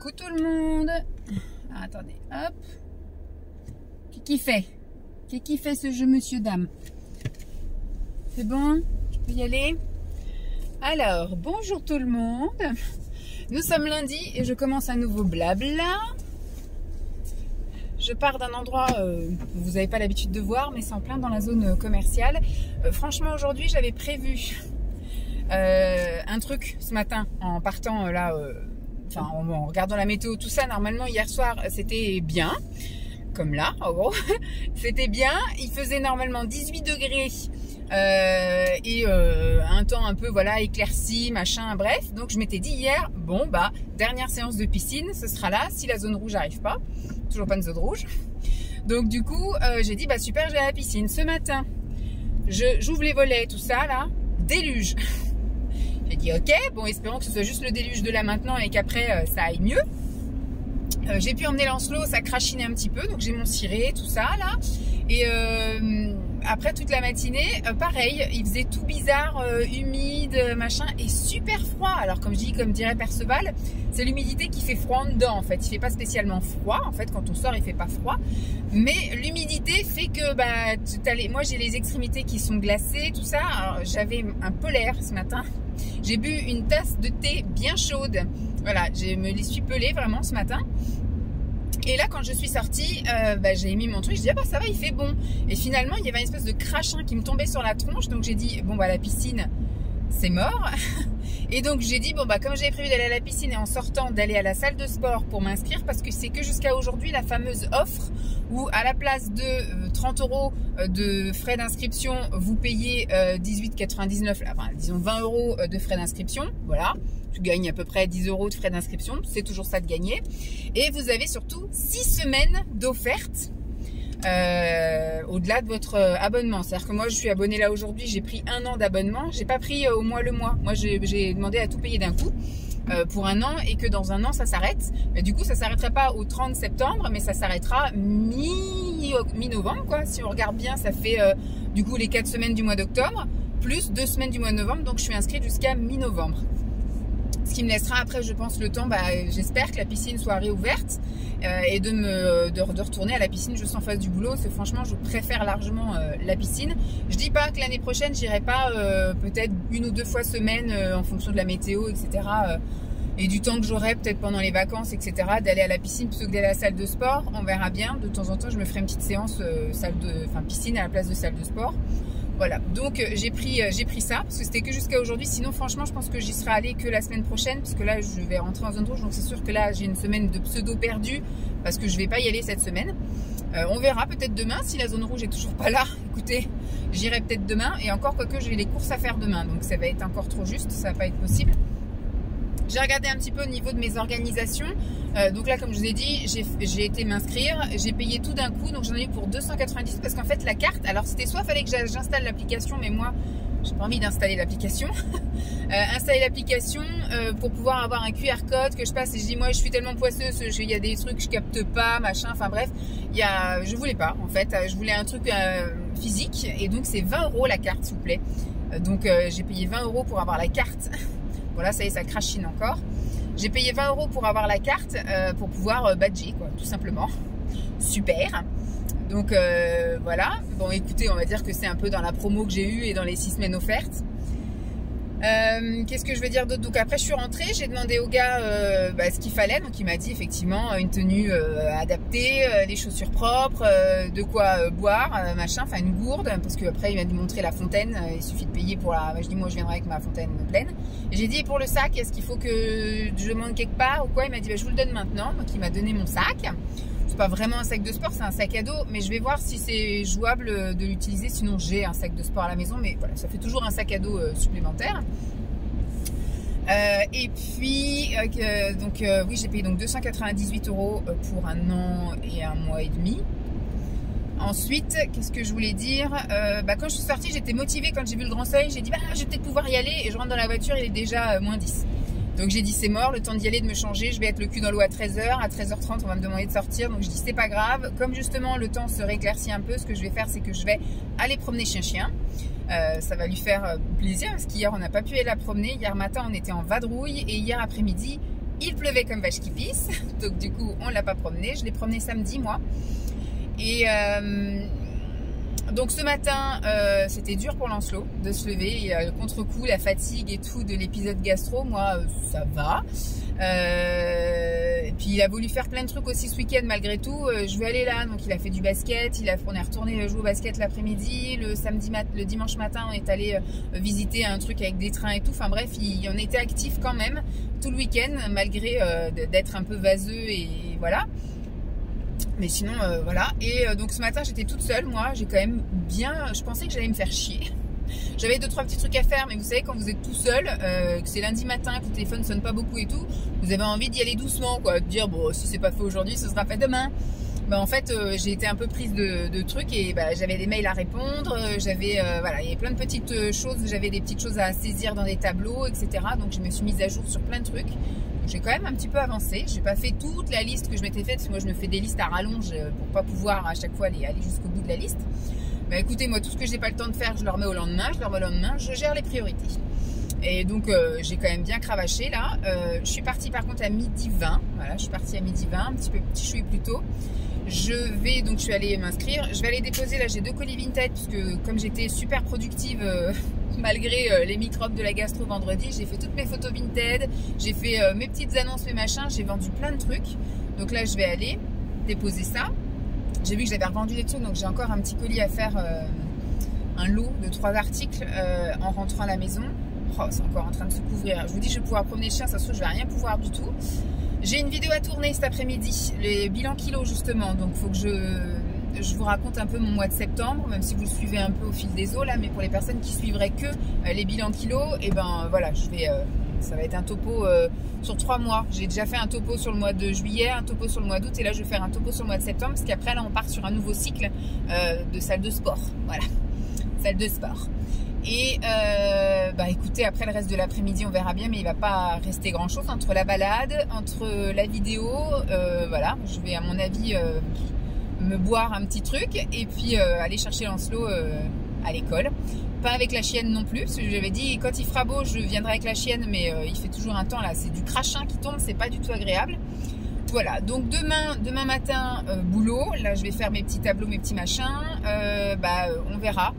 Coucou tout le monde. Ah, attendez, hop. Qu'est-ce qu'il fait ce jeu, monsieur, dame? C'est bon? Je peux y aller? Alors, bonjour tout le monde. Nous sommes lundi et je commence un nouveau blabla. Je pars d'un endroit que vous n'avez pas l'habitude de voir, mais c'est en plein dans la zone commerciale. Franchement, aujourd'hui, j'avais prévu un truc ce matin en partant là, enfin en regardant la météo, tout ça. Normalement, hier soir, c'était bien, comme là, en gros. C'était bien. Il faisait normalement 18 degrés et un temps un peu voilà éclairci, machin, bref. Donc, je m'étais dit hier, bon, bah, dernière séance de piscine, ce sera là, si la zone rouge n'arrive pas. Toujours pas de zone rouge. Donc, du coup, j'ai dit, bah, super, je vais à la piscine. Ce matin, j'ouvre les volets, tout ça, là, déluge. J'ai dit ok, bon, espérons que ce soit juste le déluge de là maintenant et qu'après ça aille mieux. J'ai pu emmener Lancelot, ça crachinait un petit peu, donc j'ai mon ciré, tout ça là. Et après toute la matinée, pareil, il faisait tout bizarre, humide, machin, et super froid. Alors comme je dis, comme dirait Perceval, c'est l'humidité qui fait froid en dedans en fait. Il fait pas spécialement froid, en fait quand on sort il fait pas froid. Mais l'humidité fait que bah, moi j'ai les extrémités qui sont glacées, tout ça. Alors j'avais un polaire ce matin. J'ai bu une tasse de thé bien chaude. Voilà, je me les suis pelées vraiment ce matin. Et là, quand je suis sortie, bah, j'ai mis mon truc. Je dis, ah bah ça va, il fait bon. Et finalement, il y avait une espèce de crachin qui me tombait sur la tronche. Donc j'ai dit, bon bah la piscine, c'est mort. Et donc j'ai dit, bon bah comme j'avais prévu d'aller à la piscine et en sortant d'aller à la salle de sport pour m'inscrire, parce que c'est que jusqu'à aujourd'hui la fameuse offre où à la place de 30 € de frais d'inscription, vous payez 18,99, enfin disons 20 € de frais d'inscription, voilà. Tu gagnes à peu près 10 € de frais d'inscription, c'est toujours ça de gagner. Et vous avez surtout 6 semaines d'offerte au-delà de votre abonnement. C'est-à-dire que moi, je suis abonnée là aujourd'hui, j'ai pris 1 an d'abonnement. J'ai pas pris au mois le mois. Moi, j'ai demandé à tout payer d'un coup pour 1 an et que dans 1 an, ça s'arrête. Mais du coup, ça s'arrêtera pas au 30 septembre, mais ça s'arrêtera mi-novembre, quoi. Si on regarde bien, ça fait du coup les 4 semaines du mois d'octobre plus 2 semaines du mois de novembre. Donc, je suis inscrite jusqu'à mi-novembre. Ce qui me laissera après, je pense, le temps, bah, j'espère que la piscine soit réouverte et de retourner à la piscine juste en face du boulot. Parce que franchement, je préfère largement la piscine. Je dis pas que l'année prochaine, j'irai pas peut-être 1 ou 2 fois semaine en fonction de la météo, etc. Et du temps que j'aurai peut-être pendant les vacances, etc. d'aller à la piscine plutôt que d'aller à la salle de sport. On verra bien. De temps en temps, je me ferai une petite séance piscine à la place de salle de sport. Voilà, donc j'ai pris ça parce que c'était que jusqu'à aujourd'hui. Sinon, franchement, je pense que j'y serai allée que la semaine prochaine parce que là, je vais rentrer en zone rouge. Donc, c'est sûr que là, j'ai une semaine de pseudo perdue parce que je vais pas y aller cette semaine. On verra peut-être demain si la zone rouge est toujours pas là. Écoutez, j'irai peut-être demain et encore quoique j'ai les courses à faire demain. Donc, ça va être encore trop juste, ça va pas être possible. J'ai regardé un petit peu au niveau de mes organisations. Donc là, comme je vous ai dit, j'ai été m'inscrire. J'ai payé tout d'un coup. Donc j'en ai eu pour 290 parce qu'en fait, la carte, alors c'était soit fallait que j'installe l'application, mais moi, j'ai pas envie d'installer l'application. Installer l'application pour pouvoir avoir un QR code que je passe. Et je dis, moi, je suis tellement poisseuse, il y a des trucs que je capte pas, machin. Enfin bref, je voulais pas en fait. Je voulais un truc physique. Et donc c'est 20 € la carte, s'il vous plaît. Donc j'ai payé 20 € pour avoir la carte. Voilà, ça y est, ça crachine encore. J'ai payé 20 € pour avoir la carte pour pouvoir badger, quoi, tout simplement. Super. Donc voilà. Bon, écoutez, on va dire que c'est un peu dans la promo que j'ai eue et dans les 6 semaines offertes. Qu'est-ce que je veux dire d'autre? Donc après, je suis rentrée, j'ai demandé au gars ce qu'il fallait. Donc il m'a dit effectivement une tenue adaptée, des chaussures propres, de quoi boire, machin, enfin une gourde. Parce qu'après, il m'a montré la fontaine. Il suffit de payer pour la. Je dis moi, je viendrai avec ma fontaine pleine. Et j'ai dit et pour le sac, est-ce qu'il faut que je demande quelque part ou quoi? Il m'a dit je vous le donne maintenant. Donc il m'a donné mon sac. C'est pas vraiment un sac de sport, c'est un sac à dos, mais je vais voir si c'est jouable de l'utiliser. Sinon, j'ai un sac de sport à la maison, mais voilà, ça fait toujours un sac à dos supplémentaire. Et puis, oui, j'ai payé donc 298 € pour 1 an et 1 mois et demi. Ensuite, qu'est-ce que je voulais dire? Quand je suis sortie, j'étais motivée quand j'ai vu le grand seuil. J'ai dit, je vais peut-être pouvoir y aller. Et je rentre dans la voiture, il est déjà moins 10. Donc j'ai dit c'est mort, le temps d'y aller, de me changer, je vais être le cul dans l'eau à 13h, à 13h30 on va me demander de sortir, donc je dis c'est pas grave, comme justement le temps se rééclaircit un peu, ce que je vais faire c'est que je vais aller promener chien-chien, ça va lui faire plaisir parce qu'hier on n'a pas pu aller la promener, hier matin on était en vadrouille et hier après-midi Il pleuvait comme vache qui pisse, donc du coup on l'a pas promené. Je l'ai promené samedi moi. Et donc ce matin c'était dur pour Lancelot de se lever. Il y a le contre-coup, la fatigue et tout de l'épisode gastro. Moi ça va. Et puis il a voulu faire plein de trucs aussi ce week-end malgré tout. Je vais aller là, donc il a fait du basket. On est retourné jouer au basket l'après-midi. Le dimanche matin on est allé visiter un truc avec des trains et tout. Enfin bref, on était actif quand même tout le week-end malgré d'être un peu vaseux et voilà. Mais sinon voilà. Et donc ce matin j'étais toute seule. Moi j'ai quand même bien, je pensais que j'allais me faire chier. J'avais 2-3 petits trucs à faire, mais vous savez quand vous êtes tout seul, que c'est lundi matin, que le téléphone sonne pas beaucoup et tout, vous avez envie d'y aller doucement, quoi, de dire bon si c'est pas fait aujourd'hui, ce sera fait demain. Bah en fait j'ai été un peu prise de trucs et bah, j'avais des mails à répondre, voilà, il y avait plein de petites choses, j'avais des petites choses à saisir dans des tableaux, etc. Donc je me suis mise à jour sur plein de trucs. J'ai quand même un petit peu avancé. J'ai pas fait toute la liste que je m'étais faite, parce que moi je me fais des listes à rallonge pour pas pouvoir à chaque fois aller jusqu'au bout de la liste. Bah écoutez, moi tout ce que j'ai pas le temps de faire, je le remets au lendemain, je gère les priorités. Et donc j'ai quand même bien cravaché là. Je suis partie par contre à 12h20. Voilà, je suis partie à 12h20, un petit chouï plus tôt. Je suis allée m'inscrire. Je vais aller déposer, là j'ai 2 colis Vinted, parce que comme j'étais super productive malgré les microbes de la gastro vendredi, j'ai fait toutes mes photos Vinted, j'ai fait mes petites annonces, mes machins, j'ai vendu plein de trucs. Donc là je vais aller déposer ça. J'ai vu que j'avais revendu des trucs, donc j'ai encore un petit colis à faire, un lot de 3 articles en rentrant à la maison. Oh, c'est encore en train de se couvrir. Je vous dis, je vais pouvoir promener le chien, ça se trouve, je vais rien pouvoir du tout. J'ai une vidéo à tourner cet après-midi, les bilans kilos justement, donc il faut que je vous raconte un peu mon mois de septembre, même si vous le suivez un peu au fil des eaux là, mais pour les personnes qui suivraient que les bilans kilos, et ben voilà, ça va être un topo sur 3 mois. J'ai déjà fait un topo sur le mois de juillet, un topo sur le mois d'août, et là je vais faire un topo sur le mois de septembre, parce qu'après là on part sur un nouveau cycle de salle de sport. Voilà, salle de sport. Et bah écoutez, après le reste de l'après-midi on verra bien, mais il va pas rester grand chose entre la balade, entre la vidéo, voilà, je vais à mon avis me boire un petit truc et puis aller chercher Lancelot à l'école. Pas avec la chienne non plus, parce que j'avais dit quand il fera beau je viendrai avec la chienne, mais il fait toujours un temps là, c'est du crachin qui tombe, c'est pas du tout agréable. Voilà, donc demain matin boulot, là je vais faire mes petits tableaux, mes petits machins, on verra.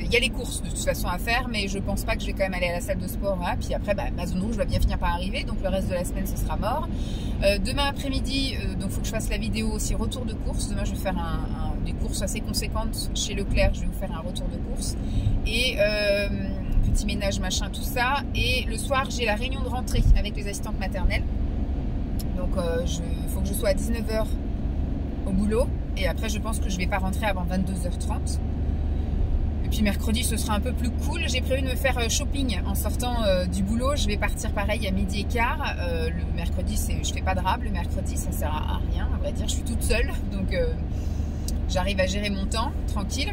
Il y a les courses de toute façon à faire, mais je pense pas que je vais quand même aller à la salle de sport. Hein. Puis après, ma zone rouge va bien finir par arriver, donc le reste de la semaine ce sera mort. Demain après-midi, donc il faut que je fasse la vidéo aussi retour de course. Demain je vais faire des courses assez conséquentes chez Leclerc, je vais vous faire un retour de course. Et petit ménage, machin, tout ça. Et le soir, j'ai la réunion de rentrée avec les assistantes maternelles. Donc il faut que je sois à 19h au boulot. Et après, je pense que je vais pas rentrer avant 22h30. Et puis mercredi ce sera un peu plus cool. J'ai prévu de me faire shopping en sortant du boulot. Je vais partir pareil à 12h15. Le mercredi je fais pas de rab. Le mercredi ça sert à rien à vrai dire. Je suis toute seule donc j'arrive à gérer mon temps tranquille.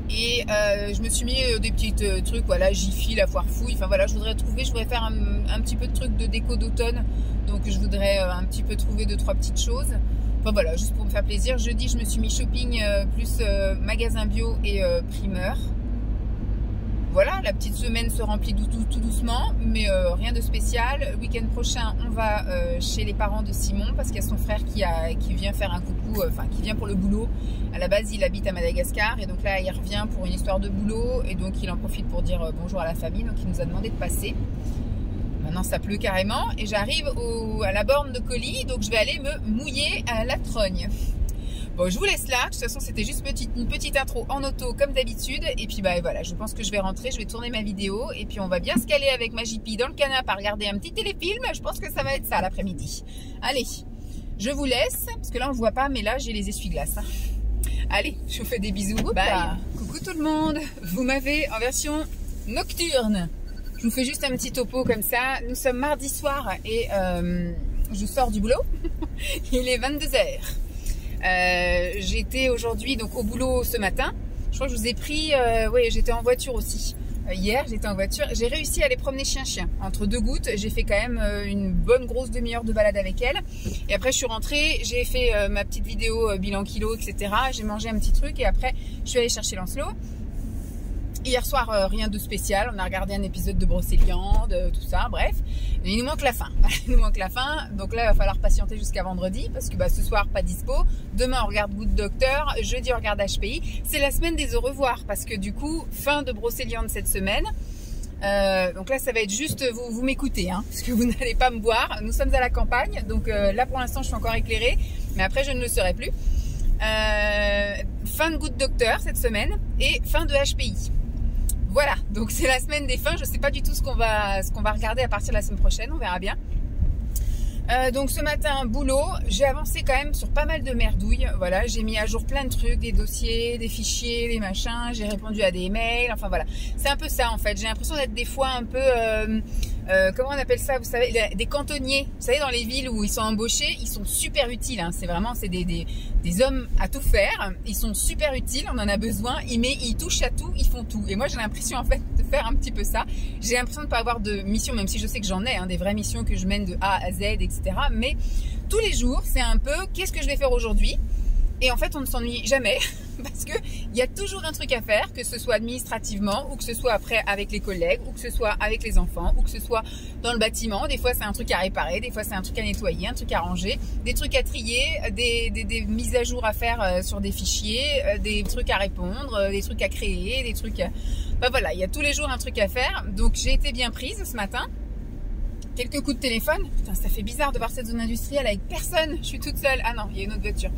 Et je me suis mis des petits trucs, voilà, Jiffy, la foire fouille. Enfin voilà, je voudrais faire un petit peu de trucs de déco d'automne. Donc je voudrais un petit peu trouver 2-3 petites choses. Enfin voilà, juste pour me faire plaisir. Jeudi, je me suis mis shopping plus magasin bio et primeur. Voilà, la petite semaine se remplit tout doucement, mais rien de spécial. Le week-end prochain, on va chez les parents de Simon parce qu'il y a son frère qui vient faire un coucou, enfin qui vient pour le boulot. À la base, il habite à Madagascar et donc là, il revient pour une histoire de boulot et donc il en profite pour dire bonjour à la famille. Donc il nous a demandé de passer. Maintenant, ça pleut carrément et j'arrive à la borne de colis, donc je vais aller me mouiller à la trogne. Bon, je vous laisse là. De toute façon, c'était juste une petite intro en auto comme d'habitude. Et puis, voilà, je pense que je vais rentrer, je vais tourner ma vidéo. Et puis, on va bien se caler avec ma JP dans le canapé à regarder un petit téléfilm. Je pense que ça va être ça l'après-midi. Allez, je vous laisse. Parce que là, on ne voit pas, mais là, j'ai les essuie-glaces. Allez, je vous fais des bisous. Bye. Coucou tout le monde. Vous m'avez en version nocturne. Je vous fais juste un petit topo comme ça. Nous sommes mardi soir et je sors du boulot. Il est 22h. J'étais aujourd'hui donc au boulot ce matin. Je crois que je vous ai pris, oui, j'étais en voiture aussi. Hier, j'étais en voiture. J'ai réussi à aller promener chien-chien. Entre 2 gouttes, j'ai fait quand même une bonne grosse demi-heure de balade avec elle. Et après, je suis rentrée, j'ai fait ma petite vidéo bilan kilo, etc. J'ai mangé un petit truc et après, je suis allée chercher Lancelot. Hier soir, rien de spécial. On a regardé un épisode de Brocéliande, tout ça, bref. Et il nous manque la fin. Il nous manque la fin. Donc là, il va falloir patienter jusqu'à vendredi parce que ce soir, pas dispo. Demain, on regarde Good Doctor. Jeudi, on regarde HPI. C'est la semaine des au revoir parce que du coup, fin de Brocéliande cette semaine. Donc là, ça va être juste, vous m'écoutez, hein, parce que vous n'allez pas me voir. Nous sommes à la campagne. Donc là, pour l'instant, je suis encore éclairée. Mais après, je ne le serai plus. Fin de Good Doctor cette semaine et fin de HPI. Voilà, donc c'est la semaine des fins. Je ne sais pas du tout ce qu'on va regarder à partir de la semaine prochaine. On verra bien. Donc ce matin, boulot. J'ai avancé quand même sur pas mal de merdouilles. Voilà, j'ai mis à jour plein de trucs, des dossiers, des fichiers, des machins. J'ai répondu à des mails. Enfin voilà, c'est un peu ça en fait. J'ai l'impression d'être des fois un peu... comment on appelle ça, vous savez, des cantonniers. Vous savez, dans les villes où ils sont embauchés, ils sont super utiles. Hein. C'est vraiment, c'est des hommes à tout faire. Ils sont super utiles, on en a besoin. Ils touchent à tout, ils font tout. Et moi, j'ai l'impression en fait de faire un petit peu ça. J'ai l'impression de ne pas avoir de mission, même si je sais que j'en ai, hein, des vraies missions que je mène de A à Z, etc. Mais tous les jours, c'est un peu, qu'est-ce que je vais faire aujourd'hui? Et en fait, on ne s'ennuie jamais parce que il y a toujours un truc à faire, que ce soit administrativement ou que ce soit après avec les collègues ou que ce soit avec les enfants ou que ce soit dans le bâtiment. Des fois, c'est un truc à réparer, des fois, c'est un truc à nettoyer, un truc à ranger, des trucs à trier, des mises à jour à faire sur des fichiers, des trucs à répondre, des trucs à créer, des trucs... voilà, il y a tous les jours un truc à faire. Donc, j'ai été bien prise ce matin. Quelques coups de téléphone. Putain, ça fait bizarre de voir cette zone industrielle avec personne. Je suis toute seule. Ah non, il y a une autre voiture.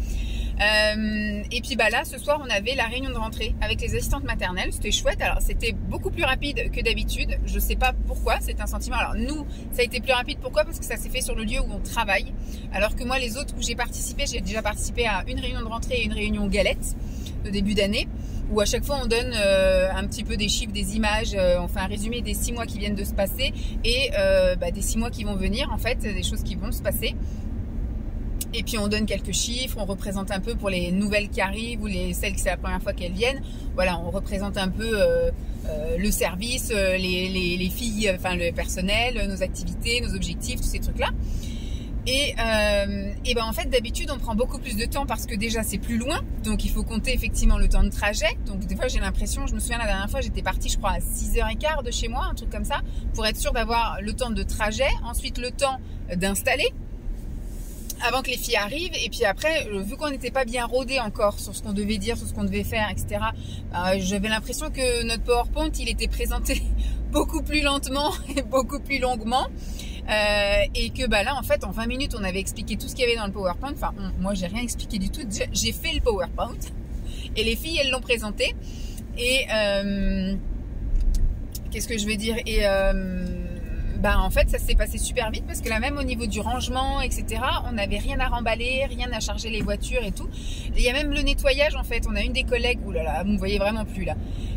Et puis là, ce soir, on avait la réunion de rentrée avec les assistantes maternelles. C'était chouette. Alors, c'était beaucoup plus rapide que d'habitude. Je sais pas pourquoi. C'est un sentiment. Alors, nous, ça a été plus rapide. Pourquoi? Parce que ça s'est fait sur le lieu où on travaille. Alors que moi, les autres où j'ai déjà participé à une réunion de rentrée et une réunion galette de début d'année, où à chaque fois on donne un petit peu des chiffres, des images, on fait un résumé des 6 mois qui viennent de se passer et des 6 mois qui vont venir, en fait, des choses qui vont se passer. Et puis on donne quelques chiffres, on représente un peu pour les nouvelles qui arrivent ou celles qui c'est la première fois qu'elles viennent. Voilà, on représente un peu le service, les filles, enfin le personnel, nos activités, nos objectifs, tous ces trucs-là. Et en fait, d'habitude, on prend beaucoup plus de temps parce que déjà, c'est plus loin. Donc, il faut compter effectivement le temps de trajet. Donc, des fois, j'ai l'impression, je me souviens la dernière fois, j'étais partie, je crois, à 6h15 de chez moi, un truc comme ça, pour être sûre d'avoir le temps de trajet. Ensuite, le temps d'installer avant que les filles arrivent. Et puis après, vu qu'on n'était pas bien rodé encore sur ce qu'on devait dire, sur ce qu'on devait faire, etc., j'avais l'impression que notre PowerPoint, il était présenté beaucoup plus lentement et beaucoup plus longuement. Et que là en fait en 20 minutes on avait expliqué tout ce qu'il y avait dans le PowerPoint. Enfin moi j'ai rien expliqué du tout, j'ai fait le PowerPoint et les filles elles l'ont présenté et qu'est-ce que je vais dire, et en fait ça s'est passé super vite parce que là même au niveau du rangement etc, on n'avait rien à remballer, rien à charger les voitures et tout. Il y a même le nettoyage en fait, on a une des collègues, oulala vous me voyez vraiment plus là,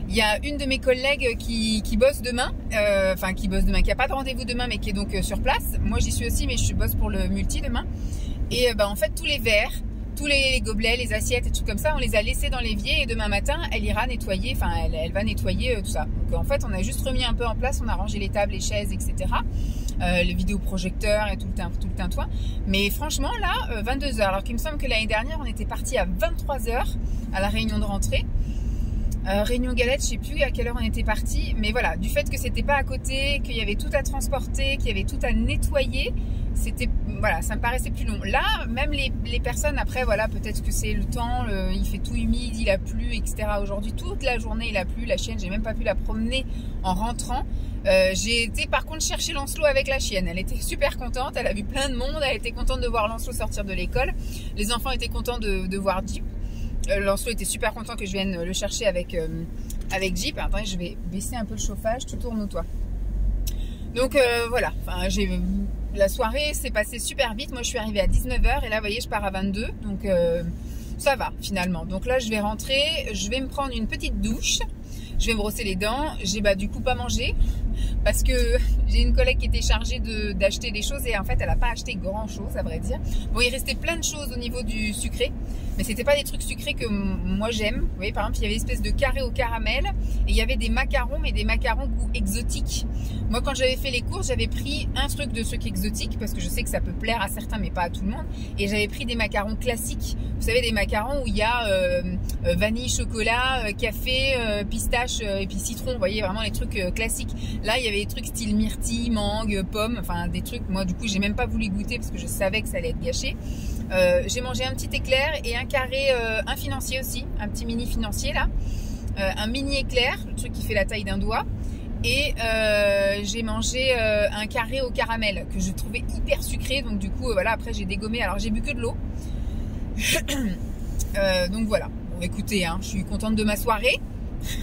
il y a une de mes collègues qui bosse demain, qui n'a pas de rendez-vous demain mais qui est donc sur place. Moi j'y suis aussi mais je bosse pour le multi demain. Et en fait tous les verres, tous les gobelets, les assiettes et tout comme ça, on les a laissés dans l'évier et demain matin elle ira nettoyer, elle va nettoyer tout ça. Donc en fait on a juste remis un peu en place, on a rangé les tables, les chaises, etc. Le vidéoprojecteur et tout le tintouin. Mais franchement là, 22h, alors qu'il me semble que l'année dernière on était parti à 23h à la réunion de rentrée. Réunion galette, je sais plus à quelle heure on était parti, mais voilà, du fait que c'était pas à côté, qu'il y avait tout à transporter, qu'il y avait tout à nettoyer, c'était, voilà, ça me paraissait plus long. Là, même les personnes après, voilà, peut-être que c'est le temps, il fait tout humide, il a plu, etc. Aujourd'hui, toute la journée, il a plu. La chienne, j'ai même pas pu la promener en rentrant. J'ai été par contre chercher Lancelot avec la chienne. Elle était super contente, elle a vu plein de monde, elle était contente de voir Lancelot sortir de l'école. Les enfants étaient contents de voir Jeep. Lancelot était super content que je vienne le chercher avec Jeep. Attendez, je vais baisser un peu le chauffage, tu tournes ou toi. Donc voilà, la soirée s'est passée super vite. Moi je suis arrivée à 19h et là vous voyez je pars à 22, donc ça va finalement. Donc là je vais rentrer, je vais me prendre une petite douche, je vais me brosser les dents. J'ai du coup pas mangé parce que j'ai une collègue qui était chargée d'acheter des choses et en fait elle n'a pas acheté grand chose à vrai dire. Bon, il restait plein de choses au niveau du sucré, mais c'était pas des trucs sucrés que moi j'aime. Vous voyez, par exemple, il y avait une espèce de carré au caramel et il y avait des macarons, mais des macarons goût exotique. Moi, quand j'avais fait les courses, j'avais pris un truc de trucs exotiques parce que je sais que ça peut plaire à certains, mais pas à tout le monde. Et j'avais pris des macarons classiques. Vous savez, des macarons où il y a vanille, chocolat, café, pistache et puis citron. Vous voyez, vraiment les trucs classiques. Là, il y avait des trucs style myrtille, mangue, pomme, enfin des trucs. Moi, du coup, j'ai même pas voulu goûter parce que je savais que ça allait être gâché. J'ai mangé un petit éclair et un carré, un financier aussi, un petit mini financier là, un mini éclair, le truc qui fait la taille d'un doigt. Et j'ai mangé un carré au caramel que je trouvais hyper sucré, donc du coup voilà, après j'ai dégommé, alors j'ai bu que de l'eau. Donc voilà, bon écoutez, hein, je suis contente de ma soirée.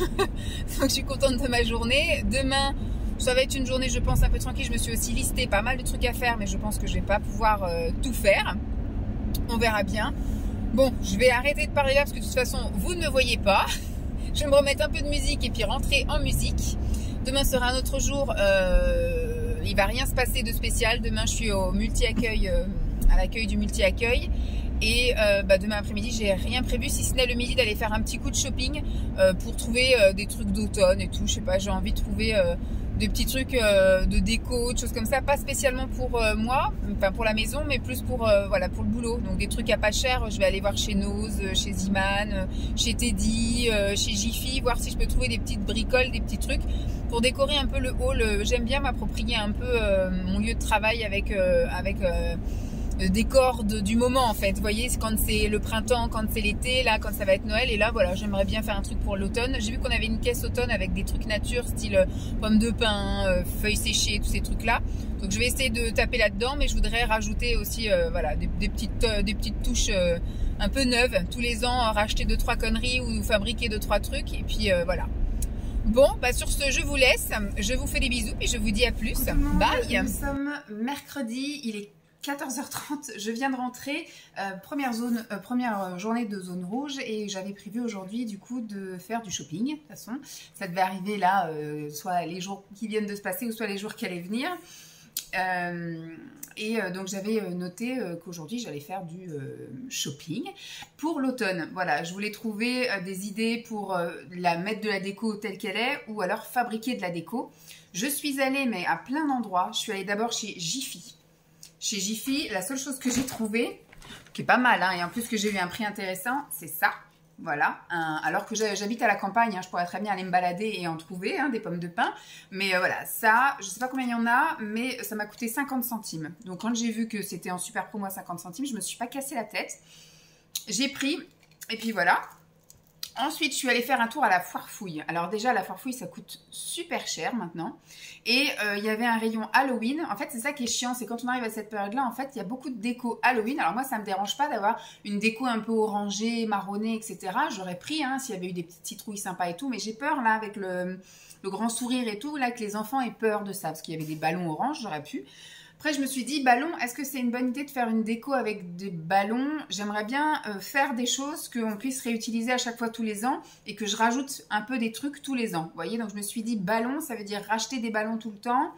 Donc je suis contente de ma journée. Demain ça va être une journée je pense un peu tranquille, je me suis aussi listé pas mal de trucs à faire, mais je pense que je vais pas pouvoir tout faire, on verra bien. Bon, je vais arrêter de parler là parce que de toute façon vous ne me voyez pas. Je vais me remettre un peu de musique et puis rentrer en musique. Demain sera un autre jour, il va rien se passer de spécial. Demain je suis au multi-accueil, à l'accueil du multi-accueil. Et demain après-midi j'ai rien prévu si ce n'est le midi d'aller faire un petit coup de shopping pour trouver des trucs d'automne et tout. Je sais pas, j'ai envie de trouver des petits trucs de déco, de choses comme ça, pas spécialement pour moi, enfin pour la maison, mais plus pour voilà, pour le boulot. Donc des trucs à pas cher, je vais aller voir chez Nose, chez Ziman, chez Teddy, chez Jiffy, voir si je peux trouver des petites bricoles, des petits trucs pour décorer un peu le hall. J'aime bien m'approprier un peu mon lieu de travail avec décor du moment en fait, vous voyez, quand c'est le printemps, quand c'est l'été, là quand ça va être Noël, et là voilà, j'aimerais bien faire un truc pour l'automne. J'ai vu qu'on avait une caisse automne avec des trucs nature style pommes de pin, feuilles séchées, tous ces trucs là, donc je vais essayer de taper là dedans, mais je voudrais rajouter aussi voilà, des petites touches un peu neuves tous les ans, racheter 2-3 conneries ou fabriquer 2-3 trucs, et puis voilà. Bon, sur ce, je vous laisse, je vous fais des bisous et je vous dis à plus. Bye. Nous sommes mercredi, il est 14h30, je viens de rentrer, première journée de zone rouge, et j'avais prévu aujourd'hui du coup de faire du shopping. De toute façon, ça devait arriver là, soit les jours qui viennent de se passer ou soit les jours qui allaient venir. Donc j'avais noté qu'aujourd'hui j'allais faire du shopping pour l'automne. Voilà, je voulais trouver des idées pour mettre de la déco telle qu'elle est, ou alors fabriquer de la déco. Je suis allée mais à plein d'endroits. Je suis allée d'abord chez Jiffy. Chez Jiffy, la seule chose que j'ai trouvée, qui est pas mal, hein, et en plus que j'ai eu un prix intéressant, c'est ça. Voilà, alors que j'habite à la campagne, hein, je pourrais très bien aller me balader et en trouver, hein, des pommes de pin. Mais voilà, ça, je sais pas combien il y en a, mais ça m'a coûté 50 centimes. Donc quand j'ai vu que c'était en super promo à 50 centimes, je me suis pas cassé la tête. J'ai pris, et puis voilà. Ensuite, je suis allée faire un tour à la Foire Fouille. Alors déjà, la Foire Fouille, ça coûte super cher maintenant. Et il y avait un rayon Halloween. En fait, c'est ça qui est chiant, c'est quand on arrive à cette période-là, en fait, il y a beaucoup de déco Halloween. Alors moi, ça me dérange pas d'avoir une déco un peu orangée, marronnée, etc. J'aurais pris, hein, s'il y avait eu des petites citrouilles sympas et tout. Mais j'ai peur, là, avec le grand sourire et tout, là, que les enfants aient peur de ça. Parce qu'il y avait des ballons orange, j'aurais pu. Après, je me suis dit, ballon, est-ce que c'est une bonne idée de faire une déco avec des ballons? J'aimerais bien faire des choses qu'on puisse réutiliser à chaque fois tous les ans et que je rajoute un peu des trucs tous les ans. Vous voyez, donc je me suis dit, ballon, ça veut dire racheter des ballons tout le temps.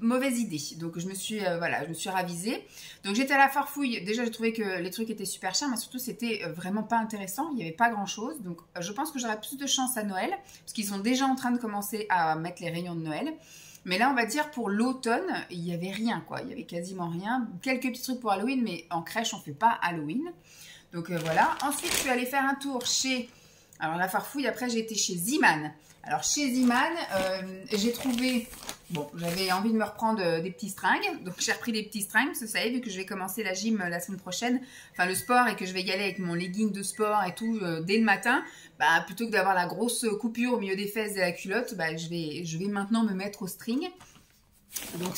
Mauvaise idée. Donc je me suis voilà, je me suis ravisée. Donc j'étais à la Foire Fouille. Déjà, j'ai trouvé que les trucs étaient super chers, mais surtout c'était vraiment pas intéressant. Il n'y avait pas grand chose. Donc je pense que j'aurai plus de chance à Noël, parce qu'ils sont déjà en train de commencer à mettre les rayons de Noël. Mais là, on va dire pour l'automne, il n'y avait rien, quoi. Il y avait quasiment rien. Quelques petits trucs pour Halloween, mais en crèche, on ne fait pas Halloween. Donc voilà. Ensuite, je suis allée faire un tour chez... Alors, la Foire Fouille, après, j'ai été chez Ziman. Alors, chez Ziman, j'ai trouvé... Bon, j'avais envie de me reprendre des petits stringues. Donc, j'ai repris des petits stringues. Parce que vous savez, vu que je vais commencer la gym la semaine prochaine, enfin le sport, et que je vais y aller avec mon legging de sport et tout dès le matin, plutôt que d'avoir la grosse coupure au milieu des fesses et la culotte, je vais maintenant me mettre au string. Donc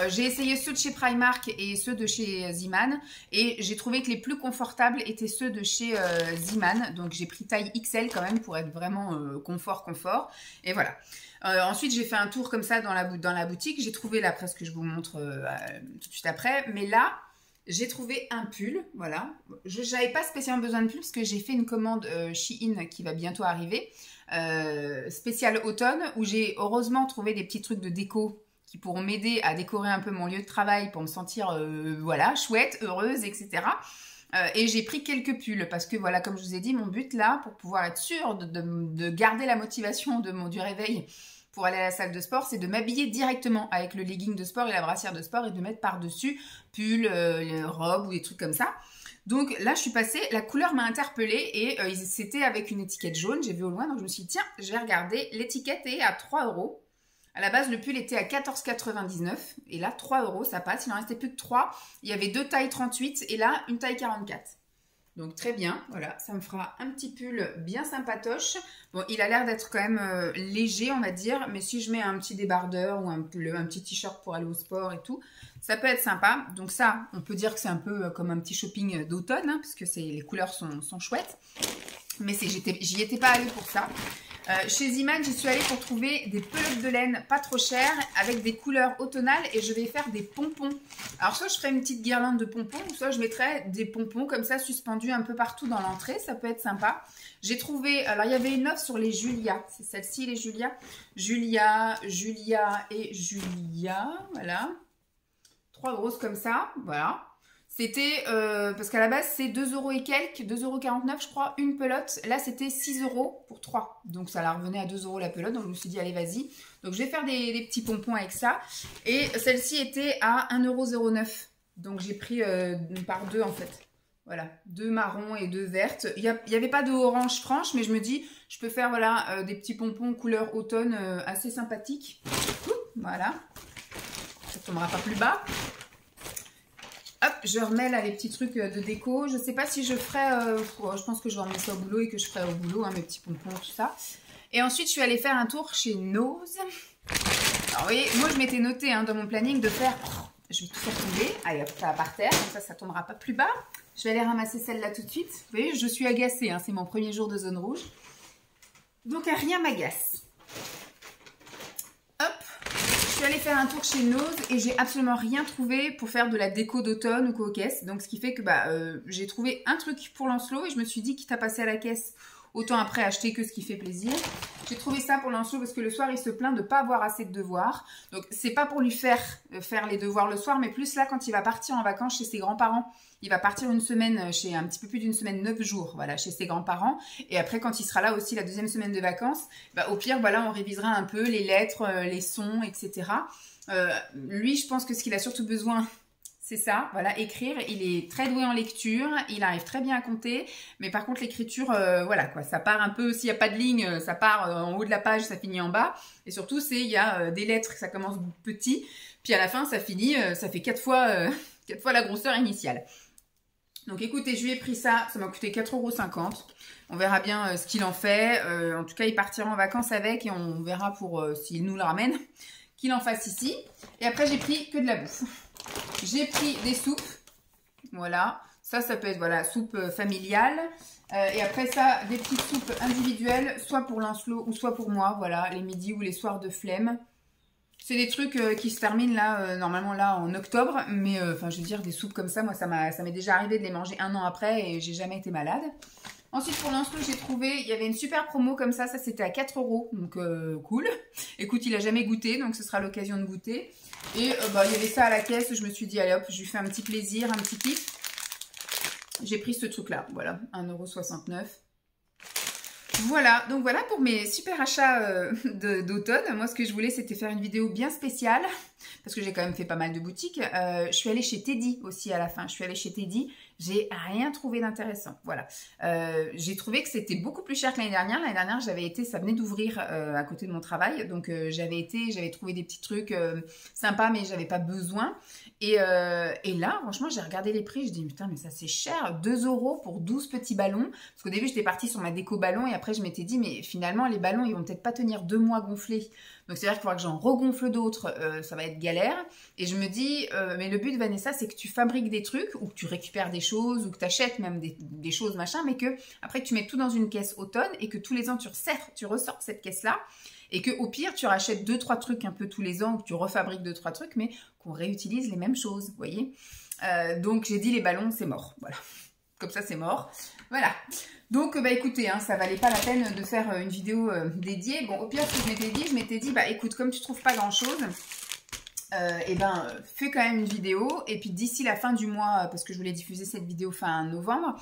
j'ai essayé ceux de chez Primark et ceux de chez Ziman, et j'ai trouvé que les plus confortables étaient ceux de chez Ziman. Donc j'ai pris taille XL quand même pour être vraiment confort. Et voilà. Ensuite j'ai fait un tour comme ça dans la boutique. J'ai trouvé la presse que je vous montre tout de suite après. Mais là, j'ai trouvé un pull, voilà. Je n'avais pas spécialement besoin de pull parce que j'ai fait une commande Shein qui va bientôt arriver, spéciale automne, où j'ai heureusement trouvé des petits trucs de déco qui pourront m'aider à décorer un peu mon lieu de travail pour me sentir, voilà, chouette, heureuse, etc. Et j'ai pris quelques pulls parce que, voilà, comme je vous ai dit, mon but là, pour pouvoir être sûre de garder la motivation du réveil pour aller à la salle de sport, c'est de m'habiller directement avec le legging de sport et la brassière de sport et de mettre par-dessus pull, robe ou des trucs comme ça. Donc là, je suis passée, la couleur m'a interpellée et c'était avec une étiquette jaune, j'ai vu au loin, donc je me suis dit, tiens, je vais regarder, l'étiquette est à 3 €. À la base, le pull était à 14,99 € et là, 3 €, ça passe, il n'en restait plus que 3. Il y avait 2 tailles 38 et là, une taille 44. Donc très bien, voilà, ça me fera un petit pull bien sympatoche. Bon, il a l'air d'être quand même léger, on va dire, mais si je mets un petit débardeur ou un petit t-shirt pour aller au sport et tout, ça peut être sympa. Donc ça, on peut dire que c'est un peu comme un petit shopping d'automne, hein, parce que les couleurs sont chouettes. Mais j'y étais pas allée pour ça. Chez Ziman, j'y suis allée pour trouver des pelotes de laine pas trop chères avec des couleurs automnales et je vais faire des pompons. Alors soit je ferai une petite guirlande de pompons ou soit je mettrai des pompons comme ça suspendus un peu partout dans l'entrée, ça peut être sympa. J'ai trouvé, alors il y avait une offre sur les Julia, c'est celle-ci les Julia. Julia et Julia, voilà. 3 grosses comme ça, voilà. C'était, parce qu'à la base, c'est 2 € et quelques, 2,49 € je crois, une pelote. Là, c'était 6 € pour 3. Donc, ça la revenait à 2 € la pelote. Donc, je me suis dit, allez, vas-y. Donc, je vais faire des petits pompons avec ça. Et celle-ci était à 1,09 €. Donc, j'ai pris par deux, en fait. Voilà, 2 marrons et 2 vertes. Il n'y avait pas de orange franche, mais je me dis, je peux faire, voilà, des petits pompons couleur automne assez sympathiques. Voilà. Ça ne tombera pas plus bas. Hop, je remets là les petits trucs de déco. Je sais pas si je ferai... je pense que je vais emmener ça au boulot et que je ferai au boulot, hein, mes petits pompons, tout ça. Et ensuite, je suis allée faire un tour chez Nose. Alors, vous voyez, moi, je m'étais noté hein, dans mon planning de faire... Je vais tout faire tomber. Allez, hop, ça va par terre. Comme ça ne tombera pas plus bas. Je vais aller ramasser celle-là tout de suite. Vous voyez, je suis agacée. Hein, c'est mon premier jour de zone rouge. Donc, rien m'agace. Hop. Je suis allée faire un tour chez Nose et j'ai absolument rien trouvé pour faire de la déco d'automne ou quoi aux caisses. Donc, ce qui fait que j'ai trouvé un truc pour Lancelot et je me suis dit, quitte à passer à la caisse, autant après acheter que ce qui fait plaisir. J'ai trouvé ça pour Lancelot parce que le soir, il se plaint de ne pas avoir assez de devoirs. Donc, c'est pas pour lui faire les devoirs le soir, mais plus là, quand il va partir en vacances chez ses grands-parents. Il va partir une semaine, un petit peu plus d'une semaine, 9 jours, voilà, chez ses grands-parents. Et après, quand il sera là aussi la deuxième semaine de vacances, au pire, voilà, on révisera un peu les lettres, les sons, etc. Lui, je pense que ce qu'il a surtout besoin, c'est ça, voilà, écrire. Il est très doué en lecture, il arrive très bien à compter, mais par contre, l'écriture, voilà, quoi, ça part un peu, s'il n'y a pas de ligne, ça part en haut de la page, ça finit en bas. Et surtout, il y a des lettres, ça commence petit, puis à la fin, ça finit, ça fait 4 fois la grosseur initiale. Donc écoutez, je lui ai pris ça, ça m'a coûté 4,50 €. On verra bien ce qu'il en fait. En tout cas, il partira en vacances avec et on verra pour s'il nous le ramène, qu'il en fasse ici. Et après, j'ai pris que de la bouffe. J'ai pris des soupes. Voilà. Ça peut être voilà, soupe familiale. Et après ça, des petites soupes individuelles, soit pour Lancelot ou soit pour moi. Voilà, les midis ou les soirs de flemme. C'est des trucs qui se terminent là, normalement là en octobre, mais enfin je veux dire des soupes comme ça, moi ça m'est déjà arrivé de les manger un an après et j'ai jamais été malade. Ensuite pour Lancelot j'ai trouvé, il y avait une super promo comme ça c'était à 4 €, donc cool. Écoute, il a jamais goûté, donc ce sera l'occasion de goûter. Et il y avait ça à la caisse, je me suis dit allez hop, je lui fais un petit plaisir, un petit kiff. J'ai pris ce truc là, voilà, 1,69 €. Voilà, donc voilà pour mes super achats d'automne. Moi, ce que je voulais, c'était faire une vidéo bien spéciale, parce que j'ai quand même fait pas mal de boutiques. Je suis allée chez Teddy aussi à la fin. Je suis allée chez Teddy, j'ai rien trouvé d'intéressant. Voilà, j'ai trouvé que c'était beaucoup plus cher que l'année dernière. L'année dernière, j'avais été, ça venait d'ouvrir à côté de mon travail, donc j'avais trouvé des petits trucs sympas, mais j'avais pas besoin. Et là, franchement, j'ai regardé les prix, je dis putain, mais ça c'est cher, 2 € pour 12 petits ballons. Parce qu'au début, j'étais partie sur ma déco ballon et après, je m'étais dit, mais finalement, les ballons, ils vont peut-être pas tenir 2 mois gonflés. Donc, c'est-à-dire qu'il faudra que j'en regonfle d'autres, ça va être galère. Et je me dis, mais le but, Vanessa, c'est que tu fabriques des trucs ou que tu récupères des choses ou que tu achètes même des choses, machin, mais que après, que tu mets tout dans une caisse automne et que tous les ans, tu ressors cette caisse-là. Et que au pire, tu rachètes 2-3 trucs un peu tous les ans ou que tu refabriques 2-3 trucs, mais qu'on réutilise les mêmes choses, vous voyez. Donc j'ai dit les ballons c'est mort, voilà. Comme ça c'est mort, voilà. Donc bah écoutez, hein, ça valait pas la peine de faire une vidéo dédiée. Bon au pire ce que je m'étais dit, bah écoute, comme tu trouves pas grand chose, et ben fais quand même une vidéo. Et puis d'ici la fin du mois, parce que je voulais diffuser cette vidéo fin novembre,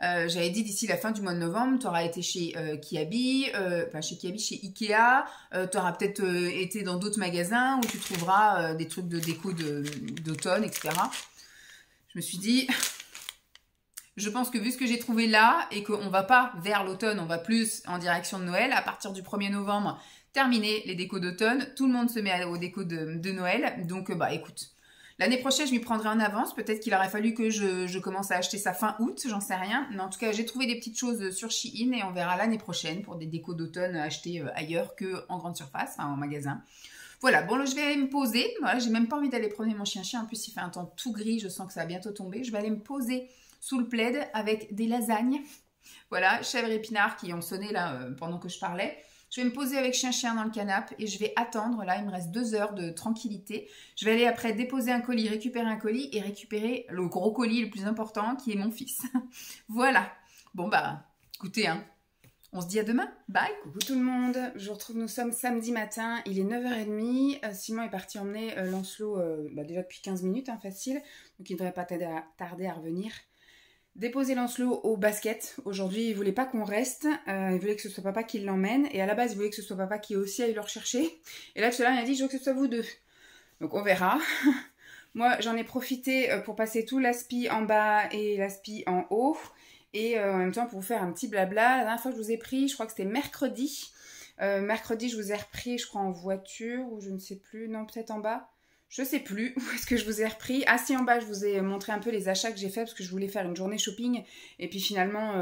j'avais dit d'ici la fin du mois de novembre, tu auras été chez Kiabi, enfin chez Kiabi, chez Ikea, tu auras peut-être été dans d'autres magasins où tu trouveras des trucs de déco d'automne, etc. Je me suis dit, je pense que vu ce que j'ai trouvé là et qu'on va pas vers l'automne, on va plus en direction de Noël, à partir du 1er novembre, terminé les décos d'automne, tout le monde se met aux décos de Noël, donc bah écoute. L'année prochaine, je m'y prendrai en avance. Peut-être qu'il aurait fallu que je commence à acheter ça fin août, j'en sais rien. Mais en tout cas, j'ai trouvé des petites choses sur Shein et on verra l'année prochaine pour des décos d'automne achetés ailleurs qu'en grande surface, enfin en magasin. Voilà, bon, là, je vais aller me poser. Voilà, j'ai même pas envie d'aller promener mon chien-chien. En plus, il fait un temps tout gris, je sens que ça va bientôt tomber. Je vais aller me poser sous le plaid avec des lasagnes. Voilà, chèvres et épinards qui ont sonné là pendant que je parlais. Je vais me poser avec chien-chien dans le canapé et je vais attendre. Là, il me reste 2 heures de tranquillité. Je vais aller après déposer un colis, récupérer un colis et récupérer le gros colis le plus important qui est mon fils. Voilà. Bon, bah, écoutez, hein, on se dit à demain. Bye. Coucou tout le monde. Je vous retrouve, nous sommes samedi matin. Il est 9h30. Simon est parti emmener Lancelot déjà depuis 15 minutes, hein, facile. Donc, il ne devrait pas tarder à revenir. Déposer Lancelot au basket. Aujourd'hui, il voulait pas qu'on reste. Il voulait que ce soit papa qui l'emmène. Et à la base, il voulait que ce soit papa qui aussi aille le rechercher. Et là, tout à l'heure, il a dit, je veux que ce soit vous deux. Donc, on verra. Moi, j'en ai profité pour passer tout l'aspi en bas et l'aspi en haut. Et en même temps, pour vous faire un petit blabla. La dernière fois que je vous ai pris, je crois que c'était mercredi. Mercredi, je vous ai repris, je crois, en voiture. Ou je ne sais plus. Non, peut-être en bas. Je sais plus où est-ce que je vous ai repris. Ah si, en bas, je vous ai montré un peu les achats que j'ai fait parce que je voulais faire une journée shopping. Et puis finalement,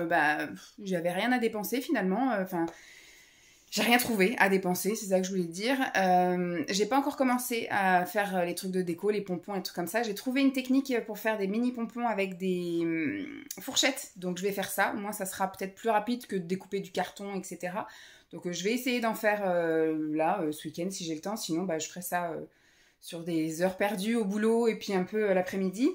j'avais rien à dépenser finalement. Enfin, j'ai rien trouvé à dépenser, c'est ça que je voulais dire. J'ai pas encore commencé à faire les trucs de déco, les pompons et trucs comme ça. J'ai trouvé une technique pour faire des mini pompons avec des fourchettes. Donc je vais faire ça. Au moins, ça sera peut-être plus rapide que de découper du carton, etc. Donc je vais essayer d'en faire ce week-end si j'ai le temps. Sinon, je ferai ça... sur des heures perdues au boulot et puis un peu l'après-midi.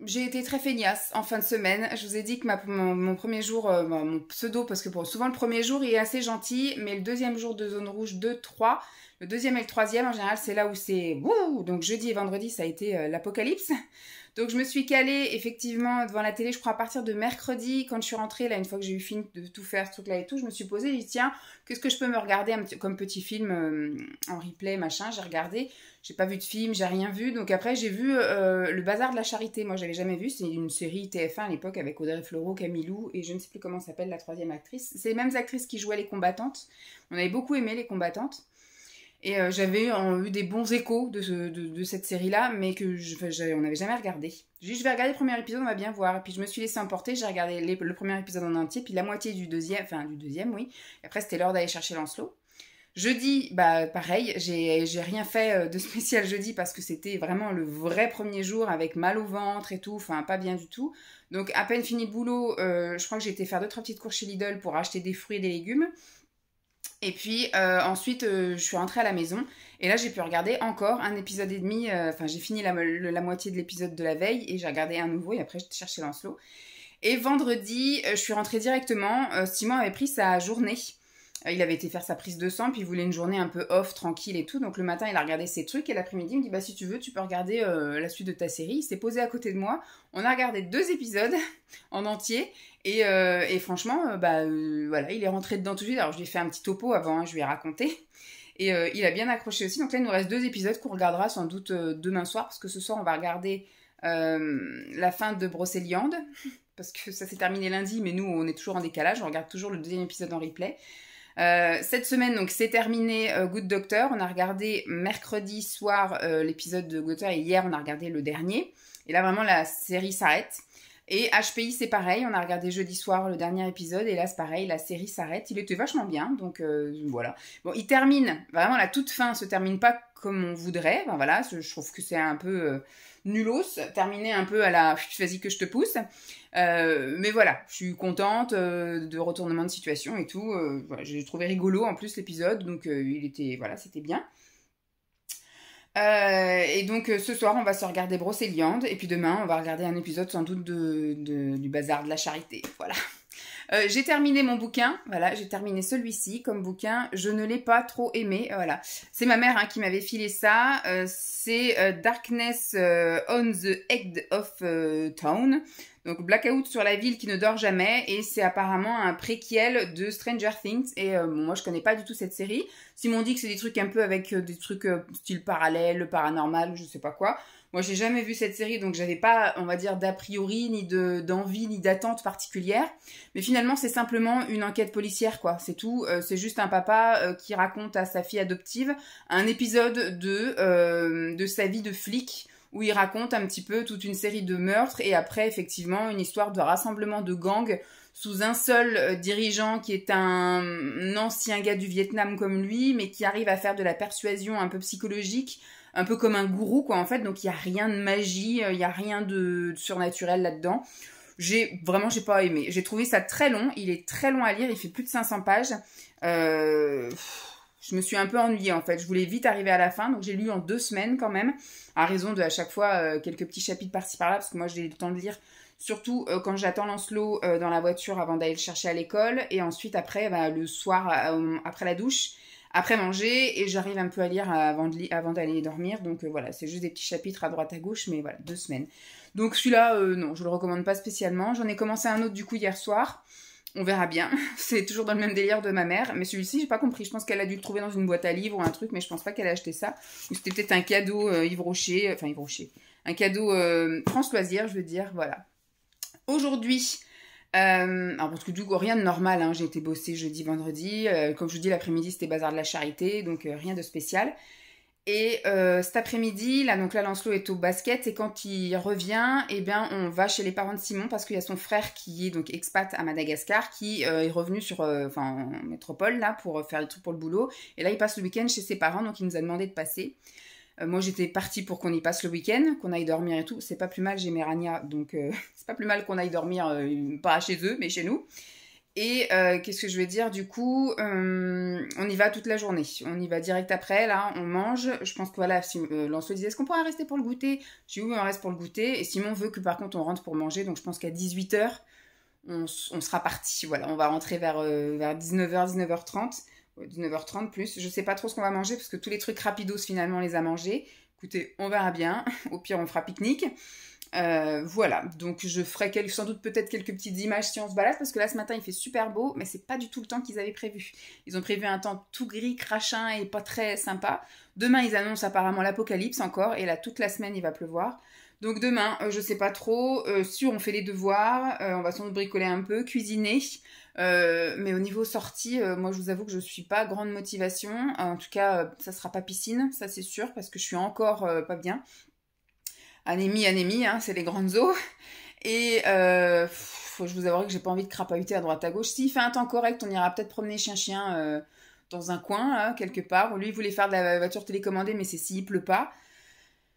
J'ai été très feignasse en fin de semaine. Je vous ai dit que mon premier jour, mon pseudo, parce que souvent le premier jour il est assez gentil, mais le deuxième jour de zone rouge 2, 3, le deuxième et le troisième, en général, c'est là où c'est... Wouh. Donc jeudi et vendredi, ça a été l'apocalypse. Donc je me suis calée effectivement devant la télé, je crois à partir de mercredi, quand je suis rentrée, là une fois que j'ai eu fini de tout faire, ce truc-là et tout, je me suis posée, j'ai dit tiens, qu'est-ce que je peux me regarder comme petit film en replay, machin, j'ai regardé, j'ai pas vu de film, j'ai rien vu, donc après j'ai vu Le Bazar de la Charité, moi j'avais jamais vu, c'est une série TF1 à l'époque avec Audrey Fleurot, Camille Lou et je ne sais plus comment s'appelle la troisième actrice, c'est les mêmes actrices qui jouaient les combattantes, on avait beaucoup aimé les combattantes. Et j'avais eu des bons échos de cette série-là, mais on n'avait jamais regardé. Juste, je vais regarder le premier épisode, on va bien voir. Et puis je me suis laissée emporter, j'ai regardé le premier épisode en entier, puis la moitié du deuxième, oui. Et après, c'était l'heure d'aller chercher Lancelot. Jeudi, pareil, j'ai rien fait de spécial jeudi parce que c'était vraiment le vrai premier jour avec mal au ventre et tout, enfin pas bien du tout. Donc à peine fini le boulot, je crois que j'ai été faire 2-3 petites courses chez Lidl pour acheter des fruits et des légumes. Et puis ensuite, je suis rentrée à la maison et là, j'ai pu regarder encore un épisode et demi. J'ai fini la moitié de l'épisode de la veille et j'ai regardé un nouveau et après, j'ai cherché Lancelot. Et vendredi, je suis rentrée directement. Simon avait pris sa journée. Il avait été faire sa prise de sang, puis il voulait une journée un peu off, tranquille et tout. Donc le matin, il a regardé ses trucs et l'après-midi, il me dit si tu veux, tu peux regarder la suite de ta série. Il s'est posé à côté de moi. On a regardé 2 épisodes en entier et franchement, voilà, il est rentré dedans tout de suite. Alors je lui ai fait un petit topo avant, je lui ai raconté. Et il a bien accroché aussi. Donc là, il nous reste 2 épisodes qu'on regardera sans doute demain soir, parce que ce soir, on va regarder la fin de Brocéliande, parce que ça s'est terminé lundi, mais nous, on est toujours en décalage. On regarde toujours le 2e épisode en replay. Cette semaine, donc, c'est terminé Good Doctor. On a regardé mercredi soir l'épisode de Good Doctor et hier, on a regardé le dernier. Et là, vraiment, la série s'arrête. Et HPI, c'est pareil. On a regardé jeudi soir le dernier épisode. Et là, c'est pareil, la série s'arrête. Il était vachement bien. Donc, voilà. Bon, il termine. Vraiment, la toute fin se termine pas comme on voudrait. Enfin, voilà, je trouve que c'est un peu nulos. Terminé un peu à la « vas-y que je te pousse ». Mais voilà, je suis contente de retournement de situation et tout. Voilà, j'ai trouvé rigolo en plus l'épisode, donc il était, voilà, c'était bien. Et donc ce soir on va se regarder Brocéliande et puis demain on va regarder un épisode sans doute du Bazar de la Charité. Voilà. J'ai terminé mon bouquin, voilà, j'ai terminé celui-ci comme bouquin, je ne l'ai pas trop aimé, voilà. C'est ma mère qui m'avait filé ça, c'est Darkness on the Edge of Town, donc Blackout sur la ville qui ne dort jamais, et c'est apparemment un préquel de Stranger Things, et moi je connais pas du tout cette série. Simon dit que c'est des trucs un peu avec des trucs style parallèle, paranormal, je sais pas quoi. Moi, j'ai jamais vu cette série, donc j'avais pas, on va dire, d'a priori, ni d'envie, ni d'attente particulière. Mais finalement, c'est simplement une enquête policière, quoi. C'est tout. C'est juste un papa qui raconte à sa fille adoptive un épisode de sa vie de flic, où il raconte un petit peu toute une série de meurtres, et après, effectivement, une histoire de rassemblement de gangs sous un seul dirigeant qui est un ancien gars du Vietnam comme lui, mais qui arrive à faire de la persuasion un peu psychologique, un peu comme un gourou, quoi, en fait. Donc, il n'y a rien de magie, il n'y a rien de surnaturel là-dedans. J'ai pas aimé. J'ai trouvé ça très long. Il est très long à lire. Il fait plus de 500 pages. Je me suis un peu ennuyée, en fait. Je voulais vite arriver à la fin. Donc, j'ai lu en 2 semaines, quand même. À raison de, à chaque fois, quelques petits chapitres par-ci, par-là. Parce que moi, j'ai le temps de lire. Surtout quand j'attends Lancelot dans la voiture avant d'aller le chercher à l'école. Et ensuite, après, le soir, après la douche, après manger, et j'arrive un peu à lire avant d'aller dormir. Donc voilà, c'est juste des petits chapitres à droite à gauche, mais voilà, 2 semaines. Donc celui-là, non, je le recommande pas spécialement. J'en ai commencé un autre du coup hier soir. On verra bien. C'est toujours dans le même délire de ma mère. Mais celui-ci, j'ai pas compris. Je pense qu'elle a dû le trouver dans une boîte à livres ou un truc, mais je pense pas qu'elle a acheté ça. Ou c'était peut-être un cadeau Yves Rocher. Enfin, Yves Rocher. Un cadeau France Loisirs, je veux dire. Voilà. Aujourd'hui, alors parce que du coup rien de normal, hein, j'ai été bosser jeudi, vendredi, comme je vous dis l'après-midi c'était Bazar de la Charité, donc rien de spécial. Et cet après-midi, là donc là Lancelot est au basket et quand il revient, eh bien on va chez les parents de Simon parce qu'il y a son frère qui est donc expat à Madagascar qui est revenu en métropole là pour faire des trucs pour le boulot. Et là il passe le week-end chez ses parents, donc il nous a demandé de passer. Moi, j'étais partie pour qu'on y passe le week-end, qu'on aille dormir et tout. C'est pas plus mal, j'ai mes ragnas, donc c'est pas plus mal qu'on aille dormir, pas chez eux, mais chez nous. Et qu'est-ce que je vais dire, du coup, on y va toute la journée. On y va direct après, là, on mange. Je pense que voilà, Lancelot disait, est-ce qu'on pourra rester pour le goûter? Je dis oui, on reste pour le goûter. Et Simon veut que par contre, on rentre pour manger, donc je pense qu'à 18h, on sera parti. Voilà, on va rentrer vers 19h, 19h30. 19h30 plus, je sais pas trop ce qu'on va manger parce que tous les trucs rapidos finalement on les a mangés. Écoutez, on verra bien, au pire on fera pique-nique. Voilà, donc je ferai sans doute peut-être quelques petites images si on se balade parce que là ce matin il fait super beau mais c'est pas du tout le temps qu'ils avaient prévu. Ils ont prévu un temps tout gris, crachin et pas très sympa. Demain ils annoncent apparemment l'apocalypse encore et là toute la semaine il va pleuvoir. Donc demain, je sais pas trop, si on fait les devoirs, on va sans doute bricoler un peu, cuisiner. Mais au niveau sortie, moi je vous avoue que je suis pas grande motivation. En tout cas, ça sera pas piscine, ça c'est sûr, parce que je suis encore pas bien. Anémie, hein, c'est les grandes eaux. Et je vous avouerai que j'ai pas envie de crapahuter à droite à gauche. S'il fait un temps correct, on ira peut-être promener chien dans un coin, là, quelque part. Lui, il voulait faire de la voiture télécommandée, mais c'est s'il pleut pas.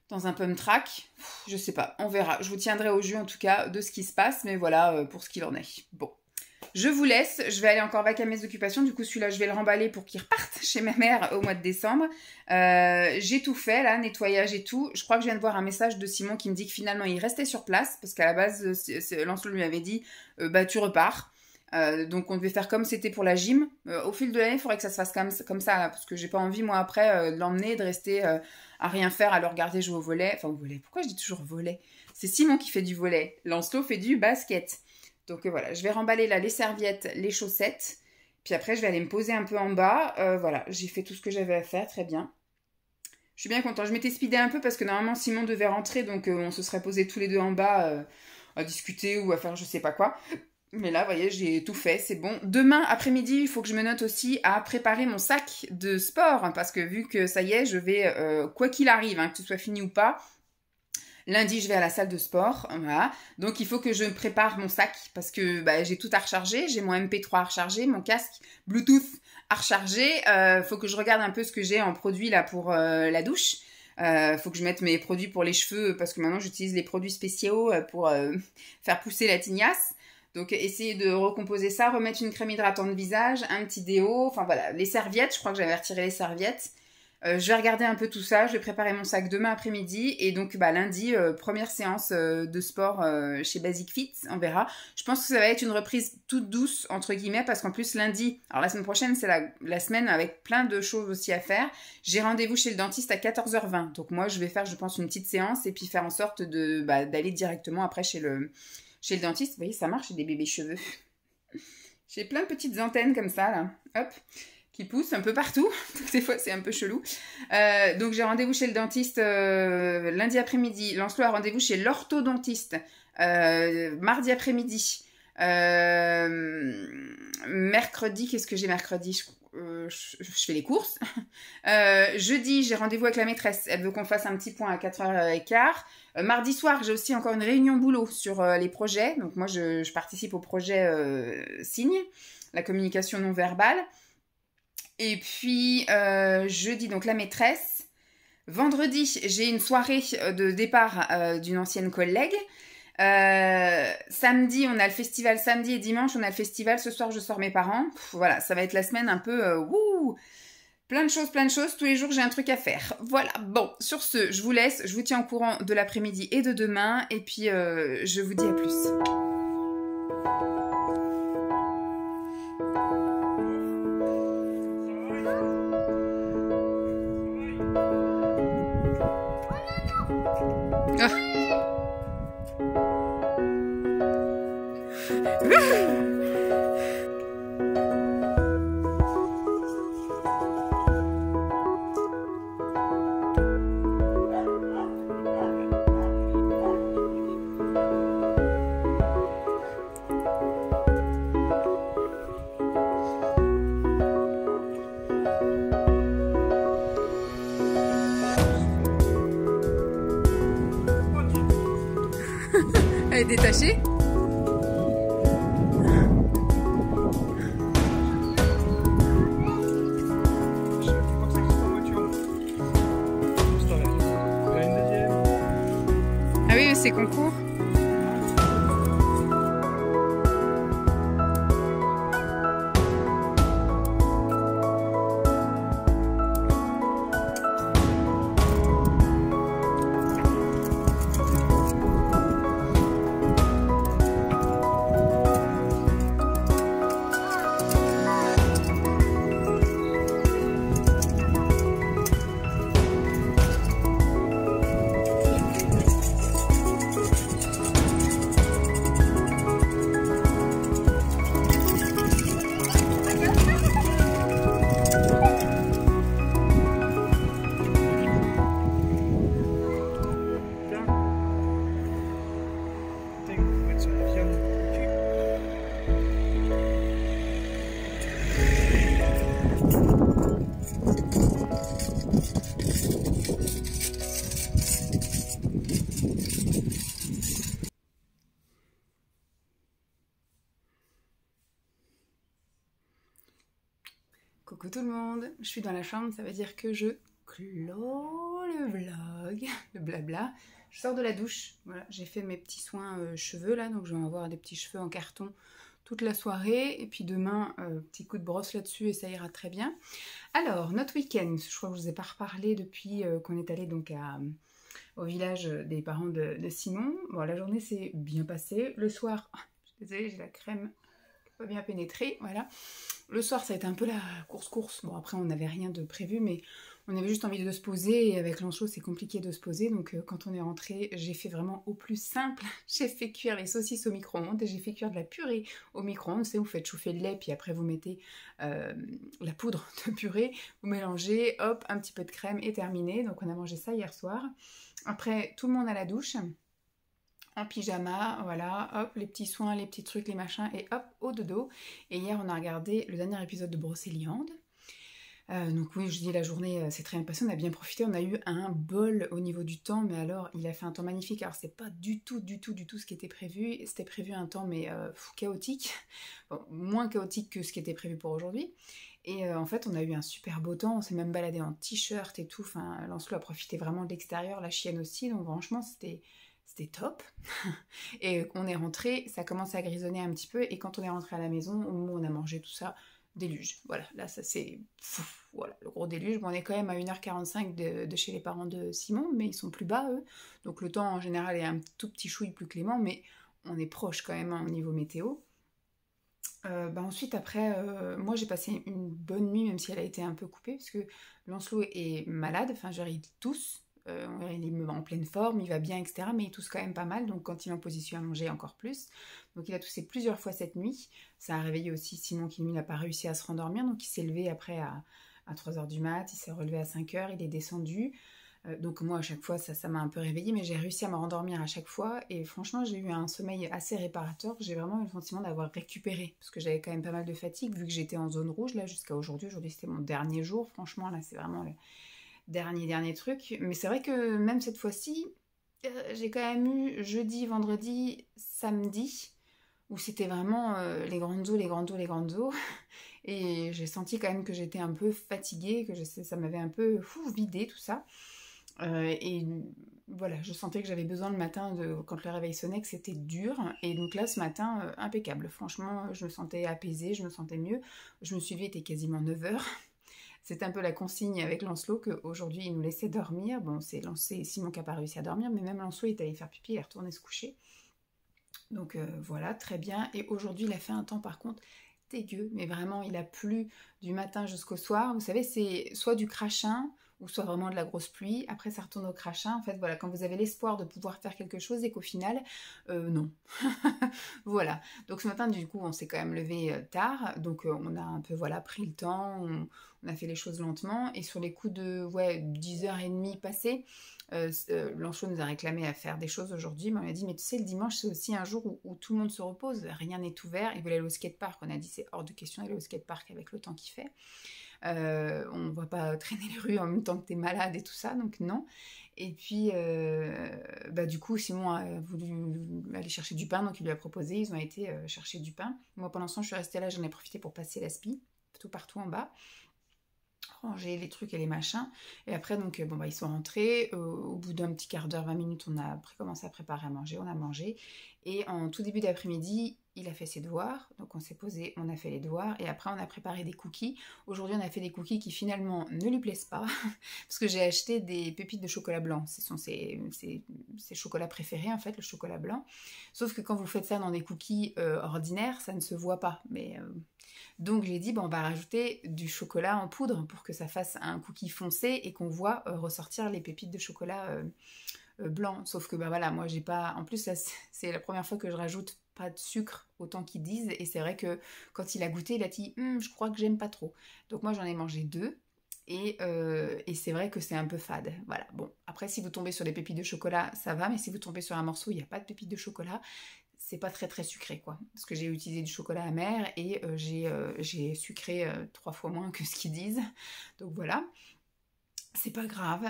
Dans un pump track, je sais pas, on verra. Je vous tiendrai au jus en tout cas de ce qui se passe, mais voilà pour ce qu'il en est. Bon. Je vous laisse, je vais aller encore vaquer à mes occupations. Du coup, celui-là, je vais le remballer pour qu'il reparte chez ma mère au mois de décembre. J'ai tout fait, là, nettoyage et tout. Je crois que je viens de voir un message de Simon qui me dit que finalement, il restait sur place. Parce qu'à la base, Lancelot lui avait dit, tu repars. Donc, on devait faire comme c'était pour la gym. Au fil de l'année, il faudrait que ça se fasse comme ça. Là, parce que j'ai pas envie, moi, après, de l'emmener, de rester à rien faire, à le regarder jouer au volley. Enfin, au volley. Pourquoi je dis toujours volley? C'est Simon qui fait du volley. Lancelot fait du basket. Donc voilà, je vais remballer là les serviettes, les chaussettes. Puis après, je vais aller me poser un peu en bas. Voilà, j'ai fait tout ce que j'avais à faire, très bien. Je suis bien contente. Je m'étais speedée un peu parce que normalement, Simon devait rentrer. Donc on se serait posés tous les deux en bas à discuter ou à faire je sais pas quoi. Mais là, vous voyez, j'ai tout fait, c'est bon. Demain après-midi, il faut que je me note aussi à préparer mon sac de sport. Parce que vu que ça y est, je vais, quoi qu'il arrive, hein, que ce soit fini ou pas, lundi, je vais à la salle de sport, voilà. Donc, il faut que je prépare mon sac parce que j'ai tout à recharger. J'ai mon MP3 à recharger, mon casque Bluetooth à recharger. Faut que je regarde un peu ce que j'ai en produit là pour la douche. Faut que je mette mes produits pour les cheveux parce que maintenant, j'utilise les produits spéciaux pour faire pousser la tignasse. Donc, essayer de recomposer ça, remettre une crème hydratante de visage, un petit déo. Enfin, voilà, les serviettes. Je crois que j'avais retiré les serviettes. Je vais regarder un peu tout ça, je vais préparer mon sac demain après-midi et donc bah, lundi, première séance de sport chez Basic Fit, on verra. Je pense que ça va être une reprise toute douce entre guillemets parce qu'en plus lundi, alors la semaine prochaine c'est la semaine avec plein de choses aussi à faire. J'ai rendez-vous chez le dentiste à 14h20, donc moi je vais faire je pense une petite séance et puis faire en sorte d'aller directement après chez le dentiste. Vous voyez ça marche, j'ai des bébés cheveux. J'ai plein de petites antennes comme ça là, hop, qui poussent un peu partout. Des fois, c'est un peu chelou. Donc, j'ai rendez-vous chez le dentiste lundi après-midi. Lancelot a rendez-vous chez l'orthodontiste mardi après-midi. Mercredi, qu'est-ce que j'ai mercredi? Je fais les courses. Jeudi, j'ai rendez-vous avec la maîtresse. Elle veut qu'on fasse un petit point à 4h15. Mardi soir, j'ai aussi encore une réunion boulot sur les projets. Donc, moi, je participe au projet Signe, la communication non verbale. Et puis, jeudi, donc la maîtresse. Vendredi, j'ai une soirée de départ d'une ancienne collègue. Samedi, on a le festival. Samedi et dimanche, on a le festival. Ce soir, je sors mes parents. Voilà, ça va être la semaine un peu... wouh, plein de choses. Tous les jours, j'ai un truc à faire. Voilà, bon, sur ce, je vous laisse. Je vous tiens au courant de l'après-midi et de demain. Et puis, je vous dis à plus. Elle est détachée. Ah oui, c'est concours. Coucou tout le monde, je suis dans la chambre, ça veut dire que je clôt le vlog, le blabla. Je sors de la douche, voilà, j'ai fait mes petits soins cheveux là, donc je vais avoir des petits cheveux en carton toute la soirée. Et puis demain, petit coup de brosse là-dessus et ça ira très bien. Alors, notre week-end, je crois que je vous ai pas reparlé depuis qu'on est allé donc au village des parents de Simon. Bon, la journée s'est bien passée. Le soir, je suis désolée, j'ai la crème pas bien pénétrée, voilà. Le soir, ça a été un peu la course. Bon, après, on n'avait rien de prévu, mais on avait juste envie de se poser. Et avec Lancelot, c'est compliqué de se poser. Donc, quand on est rentré, j'ai fait vraiment au plus simple. J'ai fait cuire les saucisses au micro-ondes et j'ai fait cuire de la purée au micro-ondes. C'est vous faites chauffer le lait, puis après, vous mettez la poudre de purée. Vous mélangez, hop, un petit peu de crème et terminé. Donc, on a mangé ça hier soir. Après, tout le monde à la douche. En pyjama, voilà, hop, les petits soins, les petits trucs, les machins, et hop, au dodo. Et hier, on a regardé le dernier épisode de Brocéliande. Donc oui, je dis la journée s'est très bien passée, on a bien profité, on a eu un bol au niveau du temps, mais alors il a fait un temps magnifique. Alors c'est pas du tout ce qui était prévu, c'était prévu un temps mais chaotique, bon, moins chaotique que ce qui était prévu pour aujourd'hui. Et en fait on a eu un super beau temps, on s'est même baladé en t-shirt et tout, enfin Lancelot a profité vraiment de l'extérieur, la chienne aussi, donc franchement c'était top. Et on est rentré, ça commence à grisonner un petit peu, et quand on est rentré à la maison, au moment où on a mangé tout ça, déluge. Voilà, là, ça c'est... Voilà, le gros déluge. Bon, on est quand même à 1h45 de chez les parents de Simon, mais ils sont plus bas, eux. Donc le temps, en général, est un tout petit chouille plus clément, mais on est proche quand même au niveau météo. Ensuite, après, moi, j'ai passé une bonne nuit, même si elle a été un peu coupée, parce que Lancelot est malade. Enfin, genre, il tousse. Il est en pleine forme, il va bien, etc. Mais il tousse quand même pas mal, donc quand il est en position à manger, encore plus. Donc il a toussé plusieurs fois cette nuit. Ça a réveillé aussi Simon qui, lui, n'a pas réussi à se rendormir. Donc il s'est levé après à 3h du mat, il s'est relevé à 5h, il est descendu. Donc moi, à chaque fois, ça m'a un peu réveillée, mais j'ai réussi à me rendormir à chaque fois. Et franchement, j'ai eu un sommeil assez réparateur. J'ai vraiment eu le sentiment d'avoir récupéré, parce que j'avais quand même pas mal de fatigue, vu que j'étais en zone rouge, là, jusqu'à aujourd'hui. Aujourd'hui, c'était mon dernier jour. Franchement, là, c'est vraiment le dernier truc. Mais c'est vrai que même cette fois-ci, j'ai quand même eu jeudi, vendredi, samedi, où c'était vraiment les grandes eaux. Et j'ai senti quand même que j'étais un peu fatiguée, que ça m'avait un peu vidé tout ça. Et voilà, je sentais que j'avais besoin le matin, quand le réveil sonnait, que c'était dur. Et donc là, ce matin, impeccable. Franchement, je me sentais apaisée, je me sentais mieux. Je me suis levée, il était quasiment 9h. C'est un peu la consigne avec Lancelot qu'aujourd'hui, il nous laissait dormir. Bon, c'est Simon qui n'a pas réussi à dormir, mais même Lancelot, il est allé faire pipi, il est retourné se coucher. Donc voilà, très bien. Et aujourd'hui, il a fait un temps, par contre, dégueu. Mais vraiment, il a plu du matin jusqu'au soir. Vous savez, c'est soit du crachin, ou soit vraiment de la grosse pluie. Après, ça retourne au crachin. En fait, voilà, quand vous avez l'espoir de pouvoir faire quelque chose et qu'au final, non. Voilà. Donc ce matin, du coup, on s'est quand même levé tard. Donc on a un peu, voilà, pris le temps. On a fait les choses lentement. Et sur les coups de 10h30 passées, Lancelot nous a réclamé à faire des choses aujourd'hui. Mais on a dit, mais tu sais, le dimanche, c'est aussi un jour où tout le monde se repose. Rien n'est ouvert. Il voulait aller au skatepark. On a dit, c'est hors de question d'aller au skatepark avec le temps qu'il fait. On ne va pas traîner les rues en même temps que tu es malade et tout ça, donc non. Et puis, du coup, Simon a voulu aller chercher du pain, donc il lui a proposé, ils ont été chercher du pain. Moi, pendant ce temps, je suis restée là, j'en ai profité pour passer la spie, tout partout en bas, ranger les trucs et les machins. Et après, donc, ils sont rentrés. Au bout d'un petit quart d'heure, 20 minutes, on a commencé à préparer à manger, on a mangé. Et en tout début d'après-midi, il a fait ses devoirs, donc on s'est posé, on a fait les devoirs, et après on a préparé des cookies. Aujourd'hui, on a fait des cookies qui finalement ne lui plaisent pas, parce que j'ai acheté des pépites de chocolat blanc. Ce sont ses chocolats préférés, en fait, le chocolat blanc. Sauf que quand vous faites ça dans des cookies ordinaires, ça ne se voit pas. Donc j'ai dit, on va rajouter du chocolat en poudre pour que ça fasse un cookie foncé et qu'on voit ressortir les pépites de chocolat blanc. Sauf que moi j'ai pas... En plus, c'est la première fois que je rajoute pas de sucre autant qu'ils disent, et c'est vrai que quand il a goûté, il a dit je crois que j'aime pas trop. Donc moi j'en ai mangé 2 et c'est vrai que c'est un peu fade. Voilà, bon, après si vous tombez sur des pépites de chocolat, ça va, mais si vous tombez sur un morceau, il n'y a pas de pépites de chocolat, c'est pas très très sucré quoi. Parce que j'ai utilisé du chocolat amer et j'ai sucré 3 fois moins que ce qu'ils disent. Donc voilà. C'est pas grave,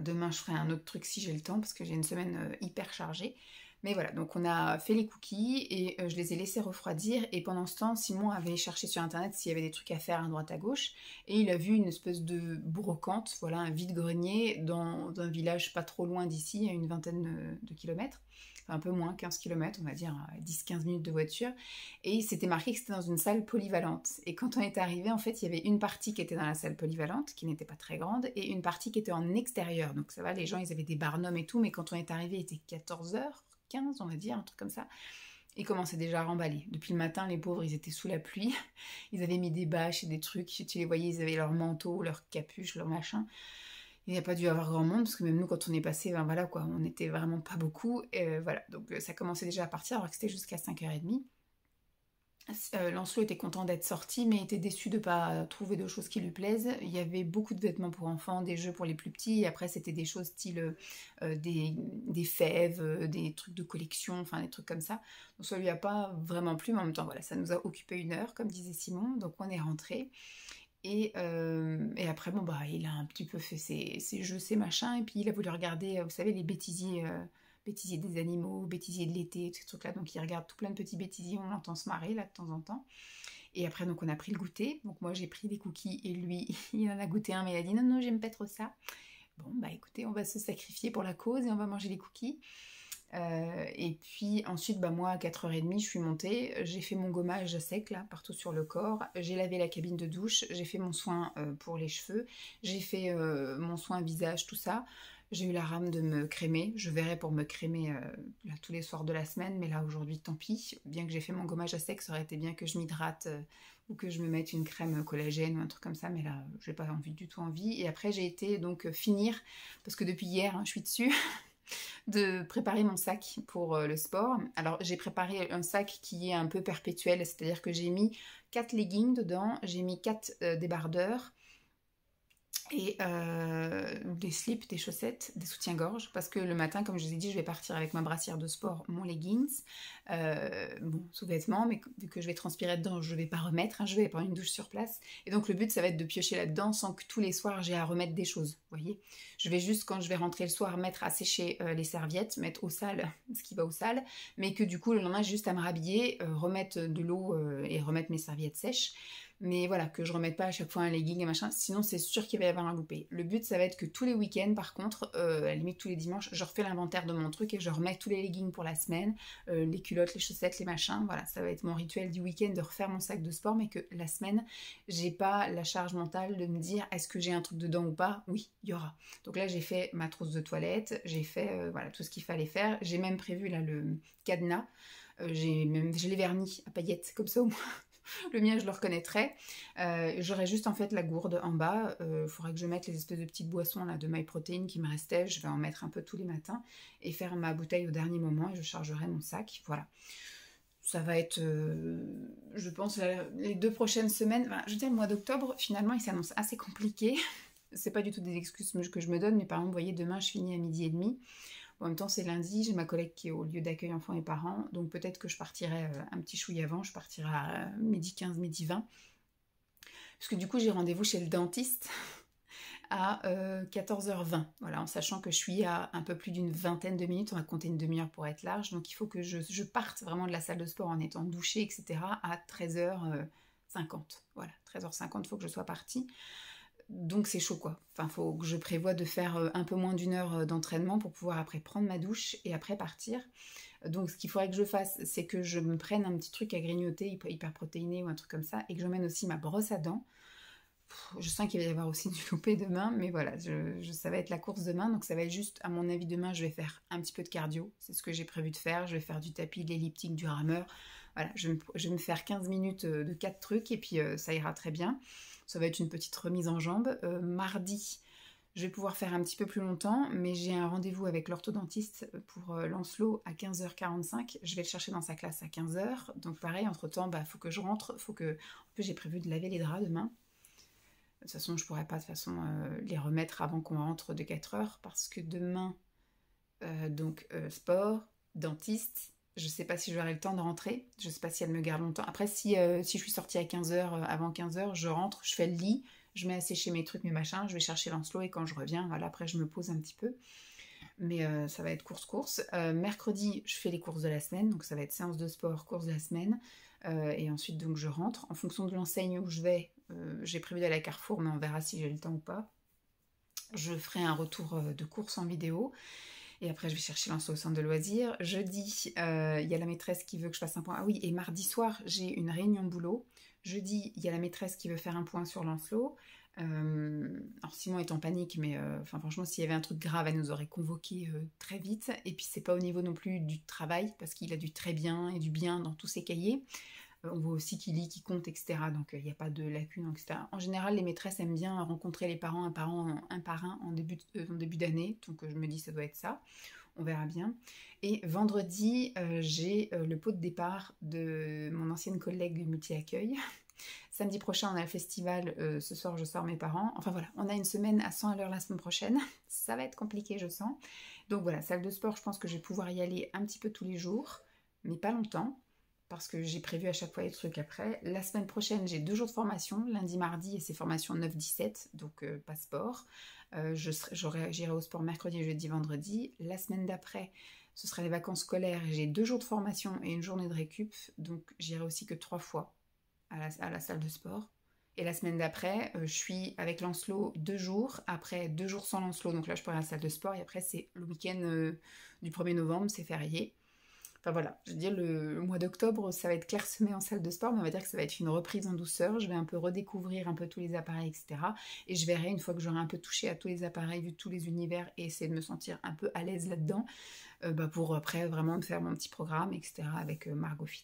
demain je ferai un autre truc si j'ai le temps parce que j'ai une semaine hyper chargée. Mais voilà, donc on a fait les cookies et je les ai laissés refroidir. Et pendant ce temps, Simon avait cherché sur internet s'il y avait des trucs à faire à droite à gauche. Et il a vu une espèce de brocante, voilà, un vide-grenier dans un village pas trop loin d'ici, à une vingtaine de kilomètres. Enfin, un peu moins, 15 km, on va dire 10-15 minutes de voiture. Et il s'était marqué que c'était dans une salle polyvalente. Et quand on est arrivé, en fait, il y avait une partie qui était dans la salle polyvalente, qui n'était pas très grande, et une partie qui était en extérieur. Donc ça va, les gens, ils avaient des barnums et tout, mais quand on est arrivé, il était 14h. 15, on va dire, un truc comme ça. Ils commençaient déjà à remballer. Depuis le matin, les pauvres, ils étaient sous la pluie. Ils avaient mis des bâches et des trucs. Tu les voyais, ils avaient leur manteau, leur capuche, leur machin. Il n'y a pas dû y avoir grand monde, parce que même nous, quand on est passé, on n'était vraiment pas beaucoup. Voilà, donc ça commençait déjà à partir, alors que c'était jusqu'à 5h30. Lancelot était content d'être sorti, mais était déçu de ne pas trouver de choses qui lui plaisent. Il y avait beaucoup de vêtements pour enfants, des jeux pour les plus petits, et après c'était des choses style des fèves, des trucs de collection, enfin des trucs comme ça. Donc ça lui a pas vraiment plu, mais en même temps voilà, ça nous a occupé 1 heure, comme disait Simon, donc on est rentré. Et après il a un petit peu fait ses jeux, ses machins, et puis il a voulu regarder, vous savez, les bêtisiers des animaux, bêtisiers de l'été, ces trucs-là. Donc il regarde tout plein de petits bêtisiers, on l'entend se marrer là de temps en temps. Et après, donc on a pris le goûter. Donc moi j'ai pris des cookies et lui, il en a goûté un, mais il a dit non, j'aime pas trop ça. Bon, écoutez, on va se sacrifier pour la cause et on va manger les cookies. Et puis ensuite, bah, moi à 4h30, je suis montée, j'ai fait mon gommage à sec là, partout sur le corps, j'ai lavé la cabine de douche, j'ai fait mon soin pour les cheveux, j'ai fait mon soin visage, tout ça. J'ai eu la rame de me crémer, je verrai pour me crémer là, tous les soirs de la semaine, mais là aujourd'hui tant pis, bien que j'ai fait mon gommage à sec, ça aurait été bien que je m'hydrate ou que je me mette une crème collagène ou un truc comme ça, mais là j'ai pas du tout envie. Et après j'ai été donc finir, parce que depuis hier hein, je suis dessus, de préparer mon sac pour le sport. Alors j'ai préparé un sac qui est un peu perpétuel, c'est-à-dire que j'ai mis 4 leggings dedans, j'ai mis 4 débardeurs, et des slips, des chaussettes, des soutiens-gorge, parce que le matin, comme je vous ai dit, je vais partir avec ma brassière de sport, mon leggings, bon, sous-vêtements, mais vu que je vais transpirer dedans, je ne vais pas remettre, hein, je vais prendre une douche sur place, et donc le but, ça va être de piocher là-dedans sans que tous les soirs, j'ai à remettre des choses, vous voyez. Je vais juste, quand je vais rentrer le soir, mettre à sécher les serviettes, mettre au sale ce qui va au sale, mais que du coup, le lendemain, j'ai juste à me rhabiller, remettre de l'eau et remettre mes serviettes sèches. Mais voilà, que je remette pas à chaque fois un legging et machin, sinon c'est sûr qu'il va y avoir un loupé. Le but, ça va être que tous les week-ends, par contre, à la limite tous les dimanches, je refais l'inventaire de mon truc et je remets tous les leggings pour la semaine, les culottes, les chaussettes, les machins, voilà, ça va être mon rituel du week-end de refaire mon sac de sport, mais que la semaine, j'ai pas la charge mentale de me dire est-ce que j'ai un truc dedans ou pas. Oui, il y aura. Donc là, j'ai fait ma trousse de toilette, j'ai fait voilà, tout ce qu'il fallait faire, j'ai même prévu là le cadenas, je l'ai verni à paillettes, comme ça au moins. Le mien, je le reconnaîtrai. J'aurai juste en fait la gourde en bas. Il faudrait que je mette les espèces de petites boissons là, de MyProtein qui me restaient. Je vais en mettre un peu tous les matins et faire ma bouteille au dernier moment et je chargerai mon sac. Voilà. Ça va être, je pense, les 2 prochaines semaines. Enfin, je veux dire, le mois d'octobre, finalement, il s'annonce assez compliqué. C'est pas du tout des excuses que je me donne, mais par exemple, vous voyez, demain, je finis à 12h30. En même temps, c'est lundi, j'ai ma collègue qui est au lieu d'accueil enfants et parents, donc peut-être que je partirai un petit chouille avant, je partirai à 12h15, 12h20. Parce que du coup, j'ai rendez-vous chez le dentiste à 14h20, voilà, en sachant que je suis à un peu plus d'une vingtaine de minutes, on va compter une demi-heure pour être large, donc il faut que je parte vraiment de la salle de sport en étant douchée, etc. à 13h50. Voilà, 13h50, il faut que je sois partie. Donc c'est chaud quoi. Enfin, faut que je prévoie de faire un peu moins d'une heure d'entraînement pour pouvoir après prendre ma douche et après partir. Donc ce qu'il faudrait que je fasse, c'est que je me prenne un petit truc à grignoter hyper protéiné ou un truc comme ça et que j'emmène aussi ma brosse à dents. Je sens qu'il va y avoir aussi du loupé demain, mais voilà, ça va être la course demain, donc ça va être juste, à mon avis, demain, je vais faire un petit peu de cardio, c'est ce que j'ai prévu de faire, je vais faire du tapis, de l'elliptique, du rameur, voilà, je vais me faire 15 minutes de 4 trucs, et puis ça ira très bien. Ça va être une petite remise en jambes. Mardi, je vais pouvoir faire un petit peu plus longtemps, mais j'ai un rendez-vous avec l'orthodontiste pour Lancelot à 15h45. Je vais le chercher dans sa classe à 15h. Donc pareil, entre-temps, faut que je rentre. En plus, j'ai prévu de laver les draps demain. De toute façon, je ne pourrais pas les remettre avant qu'on rentre de 4h, parce que demain, sport, dentiste. Je ne sais pas si j'aurai le temps de rentrer. Je ne sais pas si elle me garde longtemps. Après, si je suis sortie à 15h, avant 15h, je rentre, je fais le lit, je mets à sécher mes trucs, mes machins, je vais chercher Lancelot et quand je reviens, voilà, après je me pose un petit peu. Mais ça va être course. Mercredi, je fais les courses de la semaine, donc ça va être séance de sport, course de la semaine. Et ensuite, donc, je rentre. En fonction de l'enseigne où je vais, j'ai prévu d'aller à Carrefour, mais on verra si j'ai le temps ou pas. Je ferai un retour de course en vidéo. Et après, je vais chercher Lancelot au centre de loisirs. Jeudi, il y a la maîtresse qui veut que je fasse un point. Ah oui, et mardi soir, j'ai une réunion de boulot. Jeudi, il y a la maîtresse qui veut faire un point sur Lancelot. Alors Simon est en panique, mais franchement, s'il y avait un truc grave, elle nous aurait convoqué très vite. Et puis, c'est pas au niveau non plus du travail, parce qu'il a du très bien et du bien dans tous ses cahiers. On voit aussi qu'il lit, qu'il compte, etc. Donc il n'y a pas de lacunes, etc. En général, les maîtresses aiment bien rencontrer les parents un par un en début d'année. Donc je me dis ça doit être ça. On verra bien. Et vendredi, j'ai le pot de départ de mon ancienne collègue multi-accueil. Samedi prochain, on a le festival. Ce soir, je sors mes parents. Enfin voilà, on a une semaine à 100 à l'heure la semaine prochaine. Ça va être compliqué, je sens. Donc voilà, salle de sport, je pense que je vais pouvoir y aller un petit peu tous les jours, mais pas longtemps, parce que j'ai prévu à chaque fois les trucs après. La semaine prochaine, j'ai 2 jours de formation, lundi, mardi, et c'est formation 9-17, donc pas sport. J'irai au sport mercredi, jeudi, vendredi. La semaine d'après, ce sera les vacances scolaires, et j'ai 2 jours de formation et une journée de récup, donc j'irai aussi que 3 fois à la salle de sport. Et la semaine d'après, je suis avec Lancelot 2 jours, après 2 jours sans Lancelot, donc là je pourrais à la salle de sport, et après c'est le week-end du 1er novembre, c'est férié. Enfin voilà, je veux dire, le mois d'octobre, ça va être clairsemé en salle de sport, mais on va dire que ça va être une reprise en douceur. Je vais un peu redécouvrir un peu tous les appareils, etc. Et je verrai, une fois que j'aurai un peu touché à tous les appareils, vu tous les univers, et essayer de me sentir un peu à l'aise là-dedans, pour après vraiment me faire mon petit programme, etc. avec Margot Fit.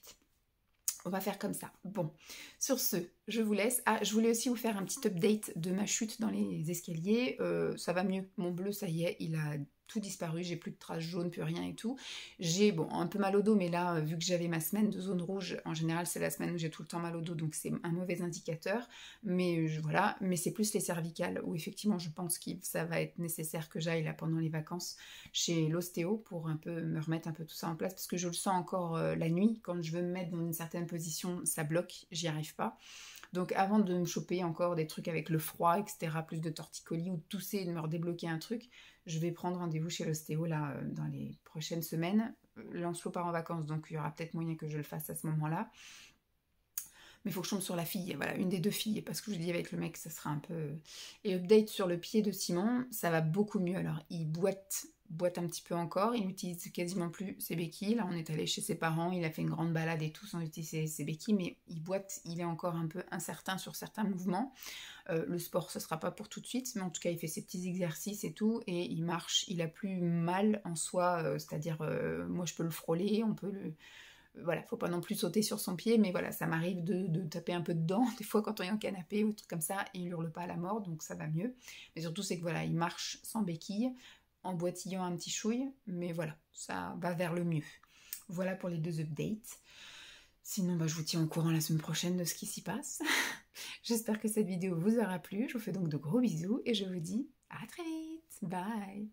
On va faire comme ça. Bon, sur ce, je vous laisse. Ah, je voulais aussi vous faire un petit update de ma chute dans les escaliers. Ça va mieux. Mon bleu, ça y est, il a tout disparu. J'ai plus de traces jaunes, plus rien et tout. J'ai, bon, un peu mal au dos, mais là, vu que j'avais ma semaine de zone rouge, en général, c'est la semaine où j'ai tout le temps mal au dos, donc c'est un mauvais indicateur. Mais voilà, mais c'est plus les cervicales, où effectivement, je pense que ça va être nécessaire que j'aille là pendant les vacances chez l'ostéo pour un peu me remettre un peu tout ça en place, parce que je le sens encore la nuit. Quand je veux me mettre dans une certaine position, ça bloque, j'y arrive pas. Donc avant de me choper encore des trucs avec le froid, etc., plus de torticolis ou de tousser et de me redébloquer un truc, je vais prendre rendez-vous chez l'ostéo là dans les prochaines semaines. Lancelot part en vacances, donc il y aura peut-être moyen que je le fasse à ce moment-là. Mais il faut que je tombe sur la fille, voilà, une des 2 filles, parce que je dis avec le mec, ça sera un peu... Et update sur le pied de Simon, ça va beaucoup mieux. Alors, il boite un petit peu encore, il n'utilise quasiment plus ses béquilles. Là, on est allé chez ses parents, il a fait une grande balade et tout sans utiliser ses béquilles, mais il boite, il est encore un peu incertain sur certains mouvements. Le sport, ce sera pas pour tout de suite, mais en tout cas, il fait ses petits exercices et tout, et il marche, il a plus mal en soi, c'est-à-dire, moi, je peux le frôler, on peut le... Voilà, faut pas non plus sauter sur son pied, mais voilà, ça m'arrive de taper un peu dedans, des fois quand on est en canapé ou des trucs comme ça, il hurle pas à la mort, donc ça va mieux. Mais surtout, c'est que voilà, il marche sans béquille, en boitillant un petit chouille, mais voilà, ça va vers le mieux. Voilà pour les 2 updates. Sinon, je vous tiens au courant la semaine prochaine de ce qui s'y passe. J'espère que cette vidéo vous aura plu, je vous fais donc de gros bisous, et je vous dis à très vite, bye.